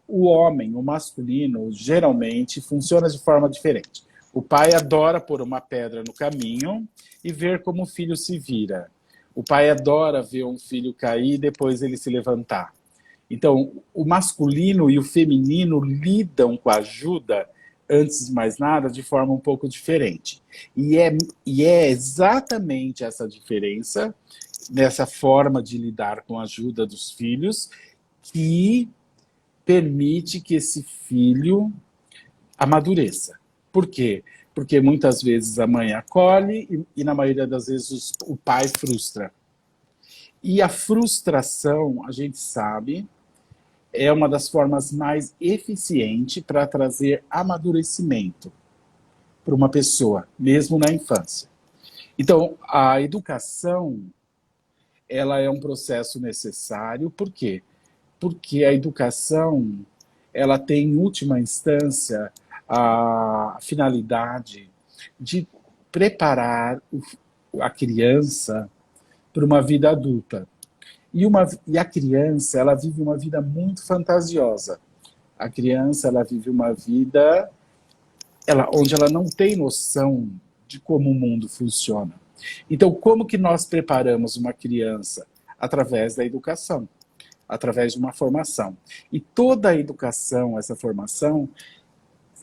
O homem, o masculino, geralmente funciona de forma diferente. O pai adora pôr uma pedra no caminho e ver como o filho se vira. O pai adora ver um filho cair e depois ele se levantar. Então, o masculino e o feminino lidam com a ajuda, antes de mais nada, de forma um pouco diferente. E é exatamente essa diferença, nessa forma de lidar com a ajuda dos filhos, que permite que esse filho amadureça. Por quê? Porque muitas vezes a mãe acolhe e na maioria das vezes o pai frustra. E a frustração, a gente sabe, é uma das formas mais eficientes para trazer amadurecimento para uma pessoa, mesmo na infância. Então, a educação, ela é um processo necessário. Por quê? Porque a educação, ela tem, em última instância, a finalidade de preparar a criança para uma vida adulta. E a criança, ela vive uma vida muito fantasiosa. A criança, ela vive uma vida onde ela não tem noção de como o mundo funciona. Então, como que nós preparamos uma criança? Através da educação, através de uma formação. E toda a educação, essa formação,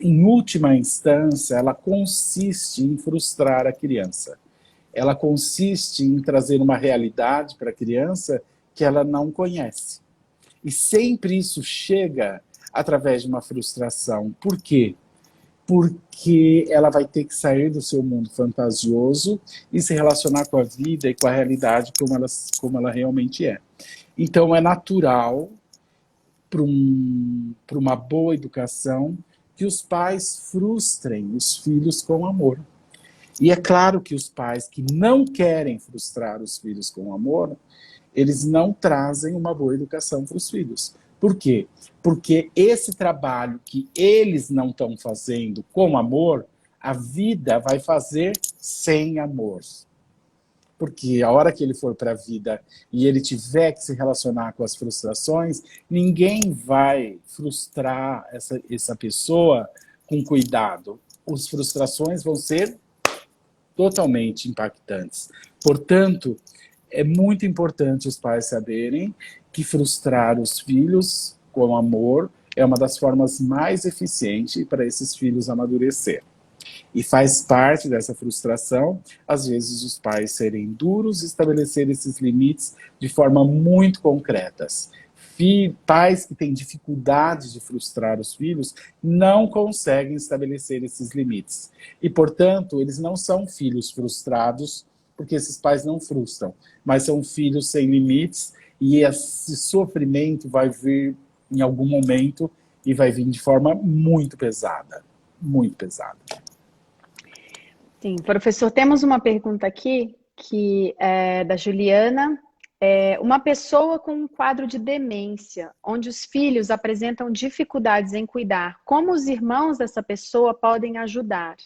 em última instância, ela consiste em frustrar a criança. Ela consiste em trazer uma realidade para a criança que ela não conhece. E sempre isso chega através de uma frustração. Por quê? Porque ela vai ter que sair do seu mundo fantasioso e se relacionar com a vida e com a realidade como ela realmente é. Então, é natural para uma boa educação que os pais frustrem os filhos com amor. E é claro que os pais que não querem frustrar os filhos com amor, eles não trazem uma boa educação para os filhos. Por quê? Porque esse trabalho que eles não estão fazendo com amor, a vida vai fazer sem amor. Porque a hora que ele for para a vida e ele tiver que se relacionar com as frustrações, ninguém vai frustrar essa pessoa com cuidado. As frustrações vão ser totalmente impactantes. Portanto, é muito importante os pais saberem que frustrar os filhos com amor é uma das formas mais eficientes para esses filhos amadurecer. E faz parte dessa frustração, às vezes, os pais serem duros e estabelecer esses limites de forma muito concretas. Pais que têm dificuldade de frustrar os filhos não conseguem estabelecer esses limites. E, portanto, eles não são filhos frustrados, porque esses pais não frustram, mas são filhos sem limites, e esse sofrimento vai vir em algum momento e vai vir de forma muito pesada. Muito pesada. Sim, professor, temos uma pergunta aqui, que é da Juliana. Uma pessoa com um quadro de demência, onde os filhos apresentam dificuldades em cuidar, como os irmãos dessa pessoa podem ajudar?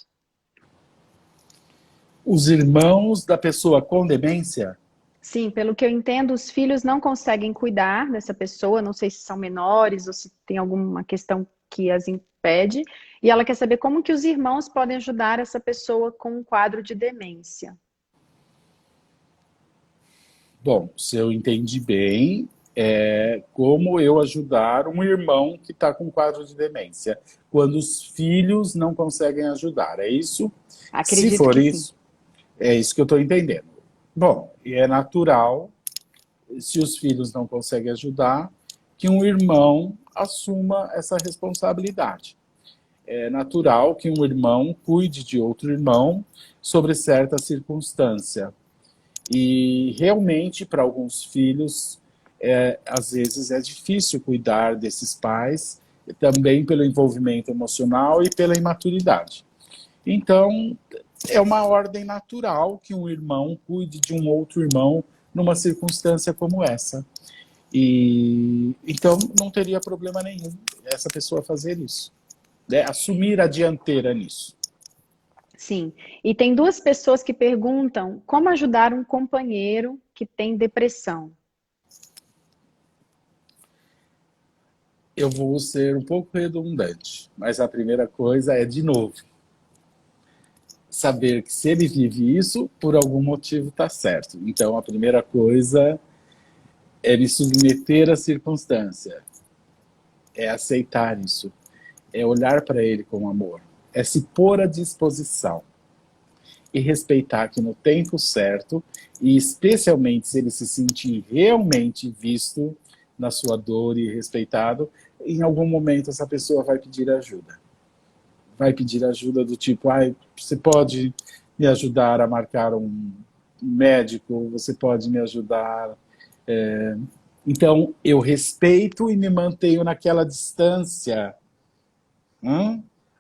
Os irmãos da pessoa com demência? Sim, pelo que eu entendo, os filhos não conseguem cuidar dessa pessoa, não sei se são menores ou se tem alguma questão que as impede, e ela quer saber como que os irmãos podem ajudar essa pessoa com um quadro de demência. Bom, se eu entendi bem, é como eu ajudar um irmão que está com quadro de demência, quando os filhos não conseguem ajudar, é isso? Se Acredito for que sim. isso, é isso que eu estou entendendo. Bom, e é natural, se os filhos não conseguem ajudar, que um irmão assuma essa responsabilidade. É natural que um irmão cuide de outro irmão sobre certa circunstância. E realmente, para alguns filhos, às vezes é difícil cuidar desses pais, também pelo envolvimento emocional e pela imaturidade. Então, é uma ordem natural que um irmão cuide de um outro irmão numa circunstância como essa. E então não teria problema nenhum essa pessoa fazer isso, né? Assumir a dianteira nisso. Sim. E tem duas pessoas que perguntam como ajudar um companheiro que tem depressão. Eu vou ser um pouco redundante, mas a primeira coisa é, de novo, saber que se ele vive isso, por algum motivo está certo. Então, a primeira coisa é me submeter à circunstância, é aceitar isso, é olhar para ele com amor, é se pôr à disposição e respeitar que no tempo certo, e especialmente se ele se sentir realmente visto na sua dor e respeitado, em algum momento essa pessoa vai pedir ajuda. Vai pedir ajuda do tipo, você pode me ajudar a marcar um médico, você pode me ajudar. Então, eu respeito e me mantenho naquela distância,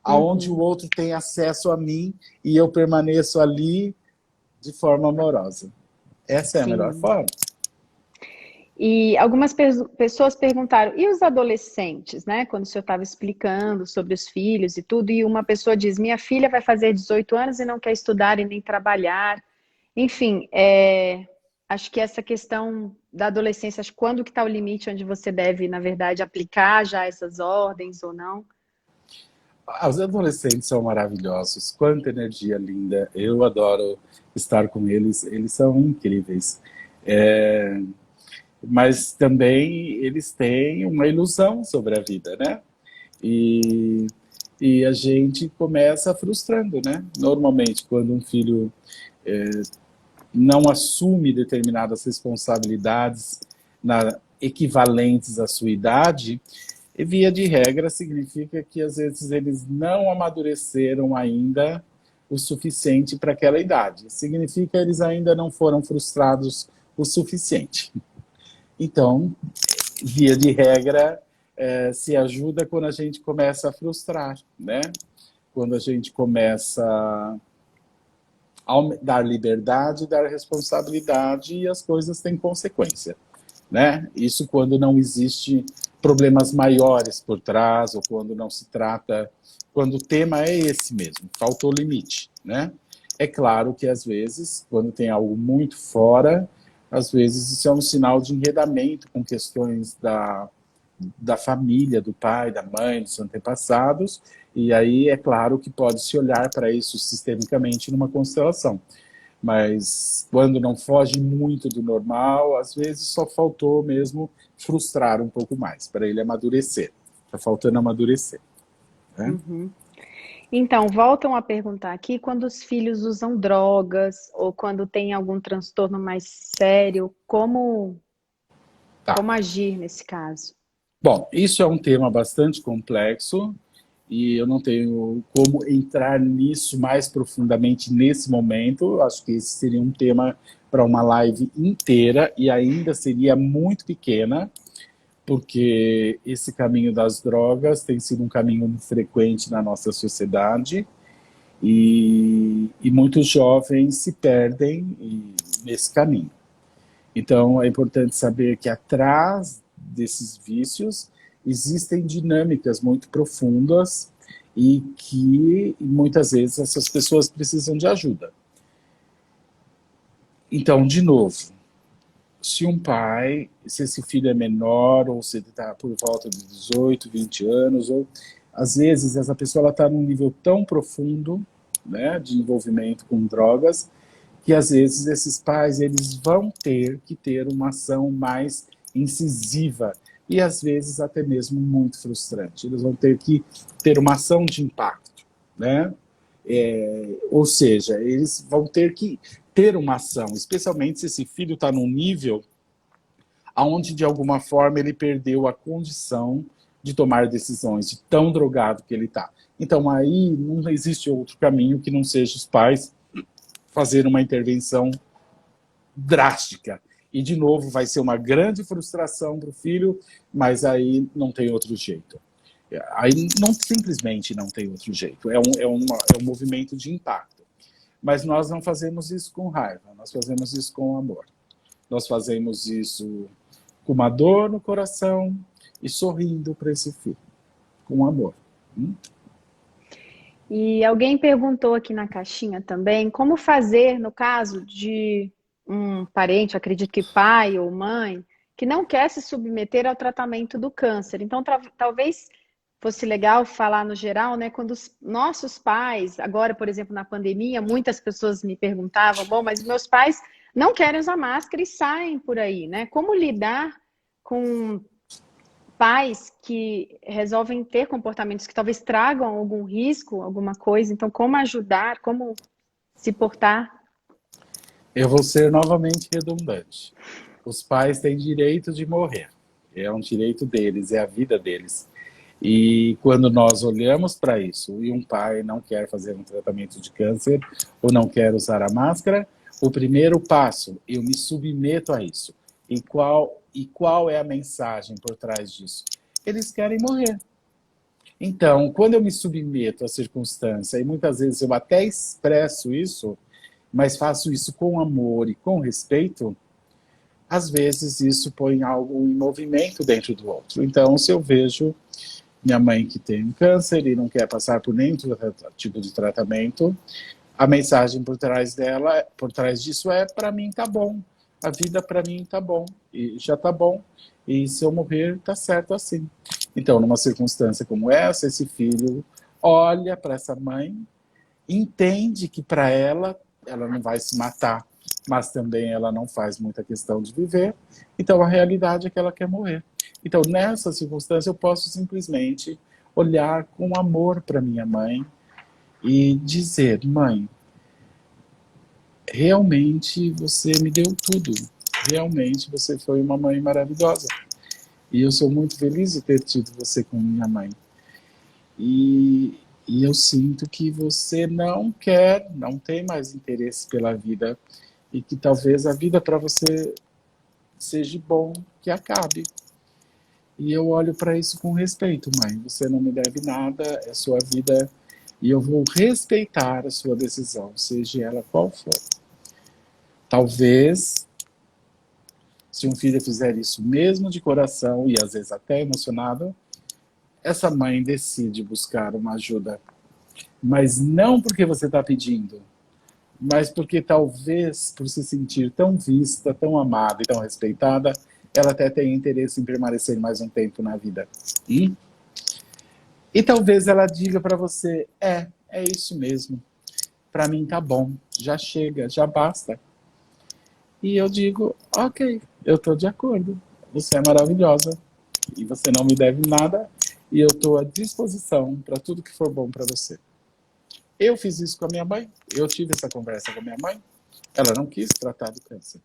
aonde o outro tem acesso a mim e eu permaneço ali de forma amorosa. Essa é a melhor Sim. forma. E algumas pessoas perguntaram, e os adolescentes, né? Quando o senhor estava explicando sobre os filhos e tudo, e uma pessoa diz, minha filha vai fazer 18 anos e não quer estudar e nem trabalhar. Enfim, acho que essa questão da adolescência, acho quando que está o limite onde você deve, na verdade, aplicar já essas ordens ou não? Os adolescentes são maravilhosos, quanta energia linda, eu adoro estar com eles, eles são incríveis. Mas também eles têm uma ilusão sobre a vida, né? E E a gente começa frustrando, né? Normalmente, quando um filho não assume determinadas responsabilidades equivalentes à sua idade, e via de regra significa que às vezes eles não amadureceram ainda o suficiente para aquela idade. Significa que eles ainda não foram frustrados o suficiente. Então, via de regra, se ajuda quando a gente começa a frustrar, né? Quando a gente começa a dar liberdade, dar responsabilidade e as coisas têm consequência, né? Isso quando não existe problemas maiores por trás ou quando não se trata, quando o tema é esse mesmo, faltou limite, né? É claro que às vezes, quando tem algo muito fora, às vezes isso é um sinal de enredamento com questões da família, do pai, da mãe, dos antepassados, e aí é claro que pode se olhar para isso sistemicamente numa constelação. Mas quando não foge muito do normal, às vezes só faltou mesmo frustrar um pouco mais, para ele amadurecer. Está faltando amadurecer. Né? Uhum. Então, voltam a perguntar aqui quando os filhos usam drogas ou quando tem algum transtorno mais sério, Tá. como agir nesse caso? Bom, isso é um tema bastante complexo e eu não tenho como entrar nisso mais profundamente nesse momento. Acho que esse seria um tema para uma live inteira e ainda seria muito pequena, porque esse caminho das drogas tem sido um caminho frequente na nossa sociedade e muitos jovens se perdem nesse caminho. Então, é importante saber que atrás desses vícios existem dinâmicas muito profundas e que muitas vezes essas pessoas precisam de ajuda. Então, de novo, se um pai, se esse filho é menor ou se ele está por volta de 18, 20 anos, ou às vezes essa pessoa está num nível tão profundo, né, de envolvimento com drogas, que às vezes esses pais eles vão ter que ter uma ação mais incisiva e às vezes até mesmo muito frustrante. Eles vão ter que ter uma ação de impacto, né? Ou seja, eles vão ter que ter uma ação, especialmente se esse filho está num nível onde de alguma forma ele perdeu a condição de tomar decisões, de tão drogado que ele está. Então aí não existe outro caminho que não seja os pais fazer uma intervenção drástica. E, de novo, vai ser uma grande frustração para o filho, mas aí não tem outro jeito. Aí não, simplesmente não tem outro jeito. É um movimento de impacto. Mas nós não fazemos isso com raiva, nós fazemos isso com amor. Nós fazemos isso com uma dor no coração e sorrindo para esse filho, com amor. E alguém perguntou aqui na caixinha também como fazer no caso de um parente, acredito que pai ou mãe, que não quer se submeter ao tratamento do câncer. Então, talvez fosse legal falar no geral, né? Quando os nossos pais, agora, por exemplo, na pandemia, muitas pessoas me perguntavam, bom, mas meus pais não querem usar máscara e saem por aí, né? Como lidar com pais que resolvem ter comportamentos que talvez tragam algum risco, alguma coisa. Então, como ajudar, como se portar? Eu vou ser novamente redundante. Os pais têm direito de morrer. É um direito deles, é a vida deles. E quando nós olhamos para isso e um pai não quer fazer um tratamento de câncer ou não quer usar a máscara, o primeiro passo, eu me submeto a isso. E qual é a mensagem por trás disso? Eles querem morrer. Então, quando eu me submeto à circunstância, e muitas vezes eu até expresso isso, mas faço isso com amor e com respeito, às vezes isso põe algo em movimento dentro do outro. Então, se eu vejo minha mãe que tem um câncer e não quer passar por nenhum tipo de tratamento, a mensagem por trás dela, por trás disso é: para mim tá bom, a vida para mim tá bom, e já tá bom, e se eu morrer tá certo assim. Então, numa circunstância como essa, esse filho olha para essa mãe, entende que para ela não vai se matar, mas também ela não faz muita questão de viver, então a realidade é que ela quer morrer. Então, nessa circunstância, eu posso simplesmente olhar com amor para minha mãe e dizer: mãe, realmente você me deu tudo. Realmente você foi uma mãe maravilhosa. E eu sou muito feliz de ter tido você como minha mãe. E eu sinto que você não quer, não tem mais interesse pela vida. E que talvez a vida para você seja bom que acabe. E eu olho para isso com respeito, mãe. Você não me deve nada, é sua vida. E eu vou respeitar a sua decisão, seja ela qual for. Talvez, se um filho fizer isso mesmo de coração e às vezes até emocionado, essa mãe decide buscar uma ajuda. Mas não porque você está pedindo, mas porque talvez, por se sentir tão vista, tão amada e tão respeitada, ela até tenha interesse em permanecer mais um tempo na vida. E talvez ela diga para você: é isso mesmo. Para mim tá bom, já chega, já basta. E eu digo: ok, eu estou de acordo. Você é maravilhosa e você não me deve nada e eu estou à disposição para tudo que for bom para você. Eu fiz isso com a minha mãe, eu tive essa conversa com a minha mãe. Ela não quis tratar do câncer.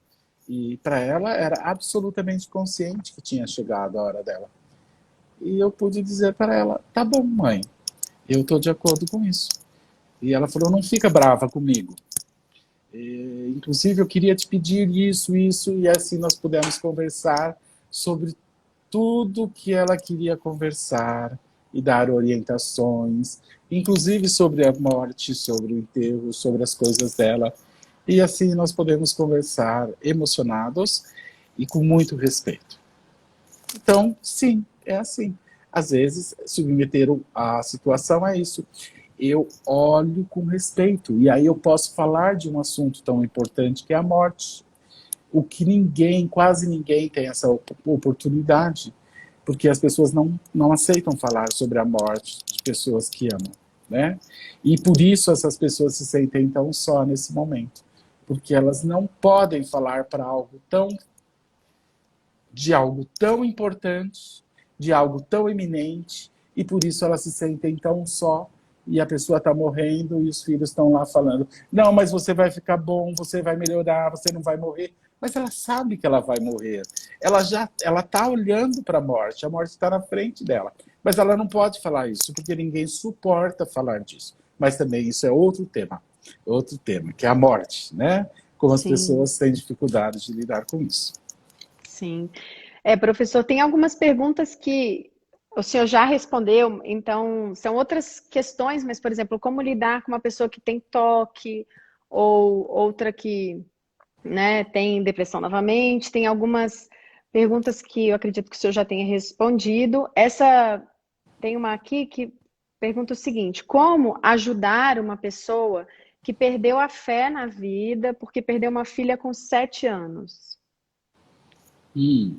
E para ela era absolutamente consciente que tinha chegado a hora dela. E eu pude dizer para ela: tá bom, mãe, eu estou de acordo com isso. E ela falou: não fica brava comigo. Inclusive eu queria te pedir isso, e assim nós pudemos conversar sobre tudo que ela queria conversar e dar orientações, inclusive sobre a morte, sobre o enterro, sobre as coisas dela. E assim nós podemos conversar emocionados e com muito respeito. Então, sim, é assim. Às vezes, submeter a situação a isso. Eu olho com respeito. E aí eu posso falar de um assunto tão importante que é a morte. O que quase ninguém tem essa oportunidade. Porque as pessoas não aceitam falar sobre a morte de pessoas que amam. Né? E por isso essas pessoas se sentem tão só nesse momento. Porque elas não podem falar para de algo tão importante, de algo tão eminente, e por isso elas se sentem tão só, e a pessoa está morrendo, e os filhos estão lá falando: não, mas você vai ficar bom, você vai melhorar, você não vai morrer. Mas ela sabe que ela vai morrer. Ela está olhando para a morte está na frente dela. Mas ela não pode falar isso, porque ninguém suporta falar disso. Mas também isso é outro tema, que é a morte, né? Como as Sim, pessoas têm dificuldade de lidar com isso. sim. Professor, tem algumas perguntas que o senhor já respondeu, então são outras questões, mas, por exemplo, como lidar com uma pessoa que tem toque, ou outra que, né, tem depressão novamente. Tem algumas perguntas que eu acredito que o senhor já tenha respondido. Tem uma aqui que pergunta o seguinte: como ajudar uma pessoa que perdeu a fé na vida porque perdeu uma filha com 7 anos? Hum.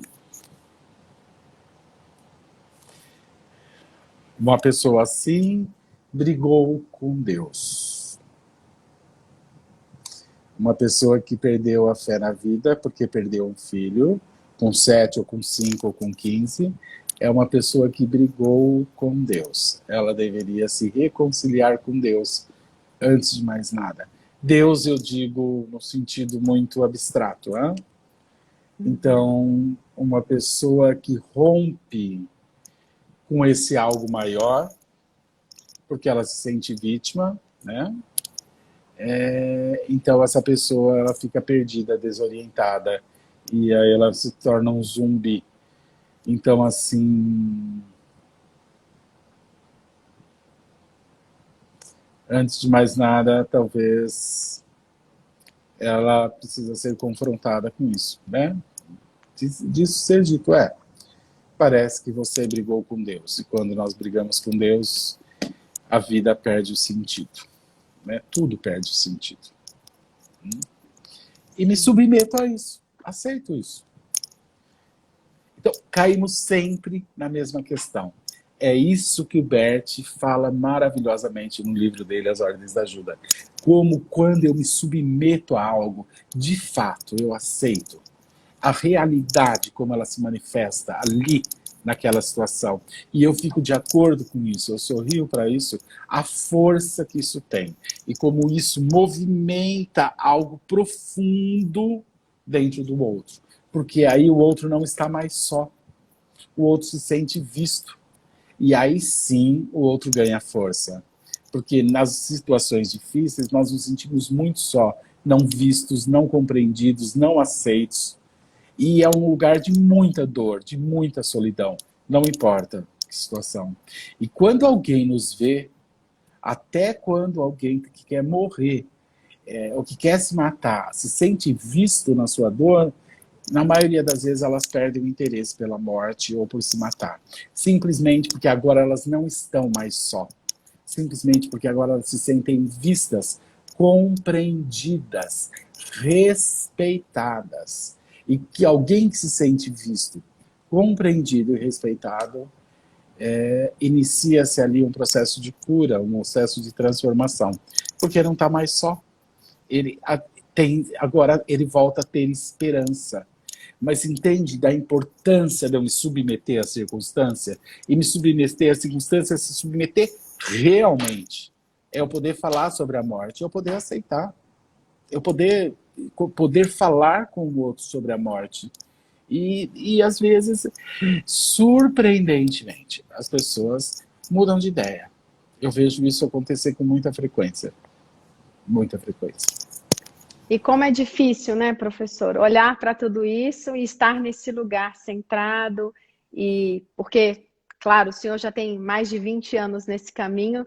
Uma pessoa assim brigou com Deus. Uma pessoa que perdeu a fé na vida porque perdeu um filho, com 7 ou com 5 ou com 15, é uma pessoa que brigou com Deus. Ela deveria se reconciliar com Deus antes de mais nada. Deus, eu digo no sentido muito abstrato. Hein? Então, uma pessoa que rompe com esse algo maior, porque ela se sente vítima, né? Então essa pessoa ela fica perdida, desorientada, e aí ela se torna um zumbi. Então, assim, antes de mais nada, talvez ela precisa ser confrontada com isso, né? Disso ser dito, parece que você brigou com Deus, e quando nós brigamos com Deus, a vida perde o sentido, né? Tudo perde o sentido. E me submeto a isso, aceito isso. Então, caímos sempre na mesma questão. É isso que o Bert fala maravilhosamente no livro dele, As Ordens da Ajuda. Como quando eu me submeto a algo, de fato, eu aceito. a realidade como ela se manifesta ali naquela situação. E eu fico de acordo com isso, eu sorrio para isso, a força que isso tem. E como isso movimenta algo profundo dentro do outro. Porque aí o outro não está mais só. O outro se sente visto. E aí sim o outro ganha força. Porque nas situações difíceis nós nos sentimos muito só, não vistos, não compreendidos, não aceitos. E é um lugar de muita dor, de muita solidão. Não importa que situação. E quando alguém nos vê, até quando alguém que quer morrer, ou que quer se matar, se sente visto na sua dor, na maioria das vezes elas perdem o interesse pela morte ou por se matar. Simplesmente porque agora elas não estão mais só. Simplesmente porque agora elas se sentem vistas, compreendidas, respeitadas. E que alguém que se sente visto, compreendido e respeitado, inicia-se ali um processo de cura, um processo de transformação. Porque não está mais só. Agora ele volta a ter esperança. Mas entende da importância de eu me submeter à circunstância? E me submeter à circunstância, se submeter realmente. É eu poder falar sobre a morte, eu poder aceitar. Eu poder falar com o outro sobre a morte. E às vezes, surpreendentemente, as pessoas mudam de ideia. Eu vejo isso acontecer com muita frequência. Muita frequência. E como é difícil, né, professor, olhar para tudo isso e estar nesse lugar centrado, e porque, claro, o senhor já tem mais de 20 anos nesse caminho,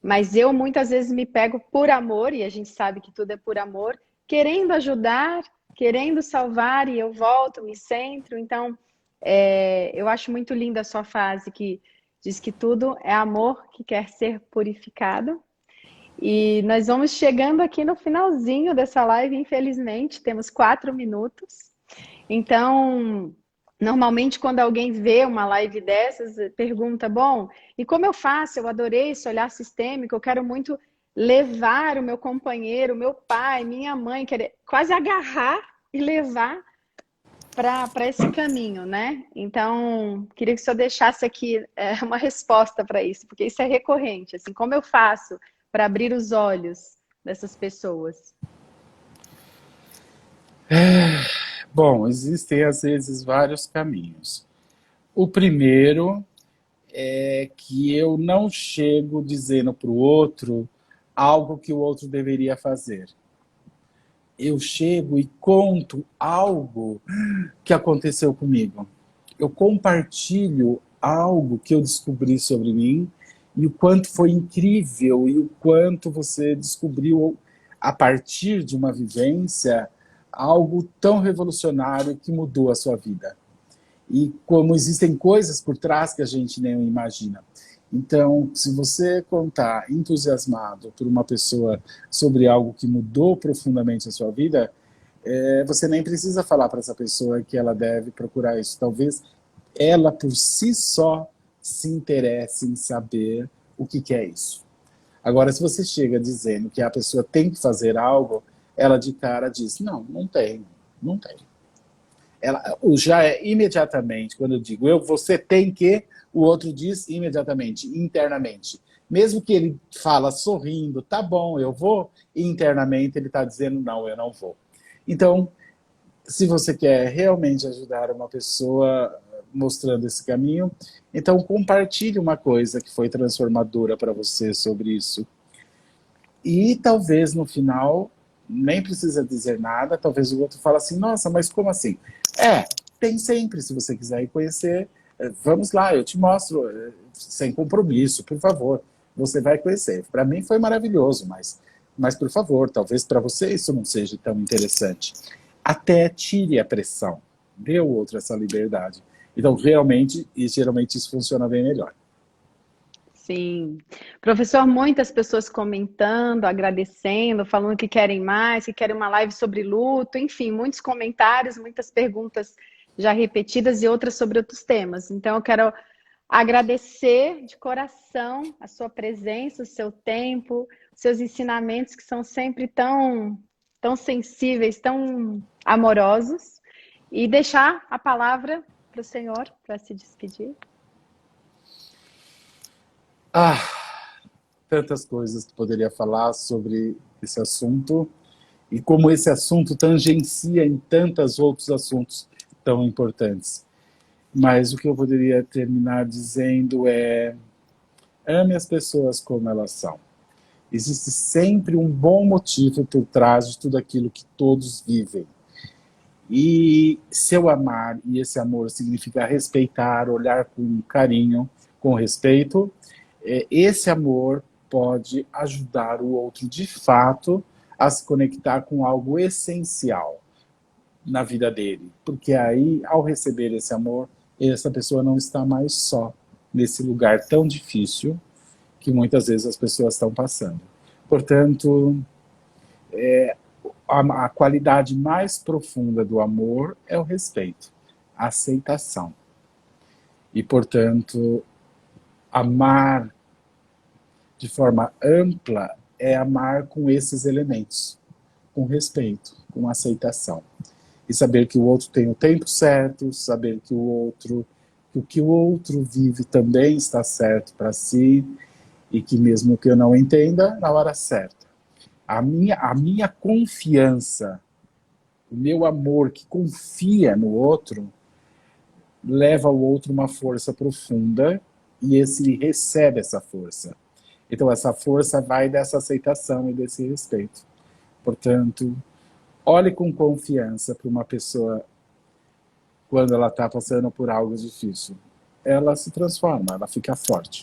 mas eu muitas vezes me pego por amor, e a gente sabe que tudo é por amor, querendo ajudar, querendo salvar, e eu volto, me centro. Então, eu acho muito linda a sua frase que diz que tudo é amor que quer ser purificado. E nós vamos chegando aqui no finalzinho dessa live, infelizmente, temos 4 minutos. Então, normalmente quando alguém vê uma live dessas, pergunta, bom, e como eu faço? Eu adorei esse olhar sistêmico, eu quero muito levar o meu companheiro, o meu pai, minha mãe, querer quase agarrar e levar para esse caminho, né? Então, queria que o senhor deixasse aqui uma resposta para isso, porque isso é recorrente. Assim, como eu faço para abrir os olhos dessas pessoas? Bom, existem às vezes vários caminhos. O primeiro é que eu não chego dizendo para o outro algo que o outro deveria fazer. Eu chego e conto algo que aconteceu comigo. Eu compartilho algo que eu descobri sobre mim e o quanto foi incrível e o quanto você descobriu a partir de uma vivência algo tão revolucionário que mudou a sua vida. E como existem coisas por trás que a gente nem imagina. Então, se você contar entusiasmado por uma pessoa sobre algo que mudou profundamente a sua vida, você nem precisa falar para essa pessoa que ela deve procurar isso. Talvez ela por si só se interesse em saber o que é isso. Agora, se você chega dizendo que a pessoa tem que fazer algo, ela de cara diz, não, não tem, não tem. Ela já é imediatamente, quando eu digo você tem que, o outro diz imediatamente, internamente. Mesmo que ele fala sorrindo, tá bom, eu vou, internamente ele está dizendo não, eu não vou. Então, se você quer realmente ajudar uma pessoa mostrando esse caminho, então compartilhe uma coisa que foi transformadora para você sobre isso. E talvez no final, nem precisa dizer nada, talvez o outro fale assim, nossa, mas como assim? Tem sempre, se você quiser ir conhecer, vamos lá, eu te mostro, sem compromisso, por favor, você vai conhecer. Para mim foi maravilhoso, mas por favor, talvez para você isso não seja tão interessante. Até tire a pressão, dê ao outro essa liberdade. Então, realmente, e geralmente isso funciona bem melhor. Sim. Professor, muitas pessoas comentando, agradecendo, falando que querem mais, que querem uma live sobre luto, enfim, muitos comentários, muitas perguntas já repetidas e outras sobre outros temas. Então, eu quero agradecer de coração a sua presença, o seu tempo, os seus ensinamentos que são sempre tão sensíveis, tão amorosos. e deixar a palavra para o senhor, para se despedir. Ah, tantas coisas que poderia falar sobre esse assunto e como esse assunto tangencia em tantos outros assuntos tão importantes. Mas o que eu poderia terminar dizendo é: ame as pessoas como elas são. Existe sempre um bom motivo por trás de tudo aquilo que todos vivem. E se eu amar, e esse amor significa respeitar, olhar com carinho, com respeito, esse amor pode ajudar o outro de fato a se conectar com algo essencial na vida dele. Porque aí, ao receber esse amor, essa pessoa não está mais só nesse lugar tão difícil que muitas vezes as pessoas estão passando. Portanto, a qualidade mais profunda do amor é o respeito, a aceitação. E, portanto, amar de forma ampla é amar com esses elementos, com respeito, com aceitação. E saber que o outro tem o tempo certo, saber que o que o outro vive também está certo para si, e que mesmo que eu não entenda, na hora certa. A minha confiança, o meu amor que confia no outro, leva ao outro uma força profunda e esse recebe essa força. Então essa força vai dessa aceitação e desse respeito. Portanto, olhe com confiança para uma pessoa quando ela está passando por algo difícil. Ela se transforma, ela fica forte.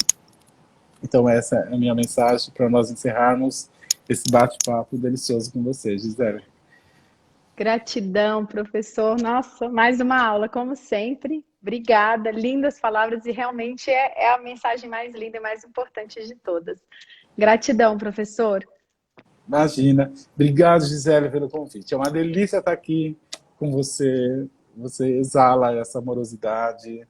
Então essa é a minha mensagem para nós encerrarmos esse bate-papo delicioso com você, Gisele. Gratidão, professor. Nossa, mais uma aula, como sempre. Obrigada, lindas palavras, e realmente é a mensagem mais linda e mais importante de todas. Gratidão, professor. Imagina. Obrigado, Gisele, pelo convite. É uma delícia estar aqui com você. Você exala essa amorosidade,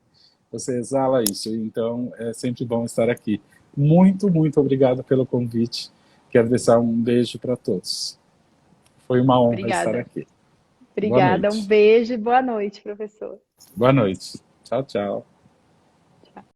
você exala isso. Então, é sempre bom estar aqui. Muito, muito obrigado pelo convite. Quero deixar um beijo para todos. Foi uma honra estar Obrigada. aqui. Boa Obrigada, um noite. beijo e boa noite, professor. Boa noite. Tchau, tchau.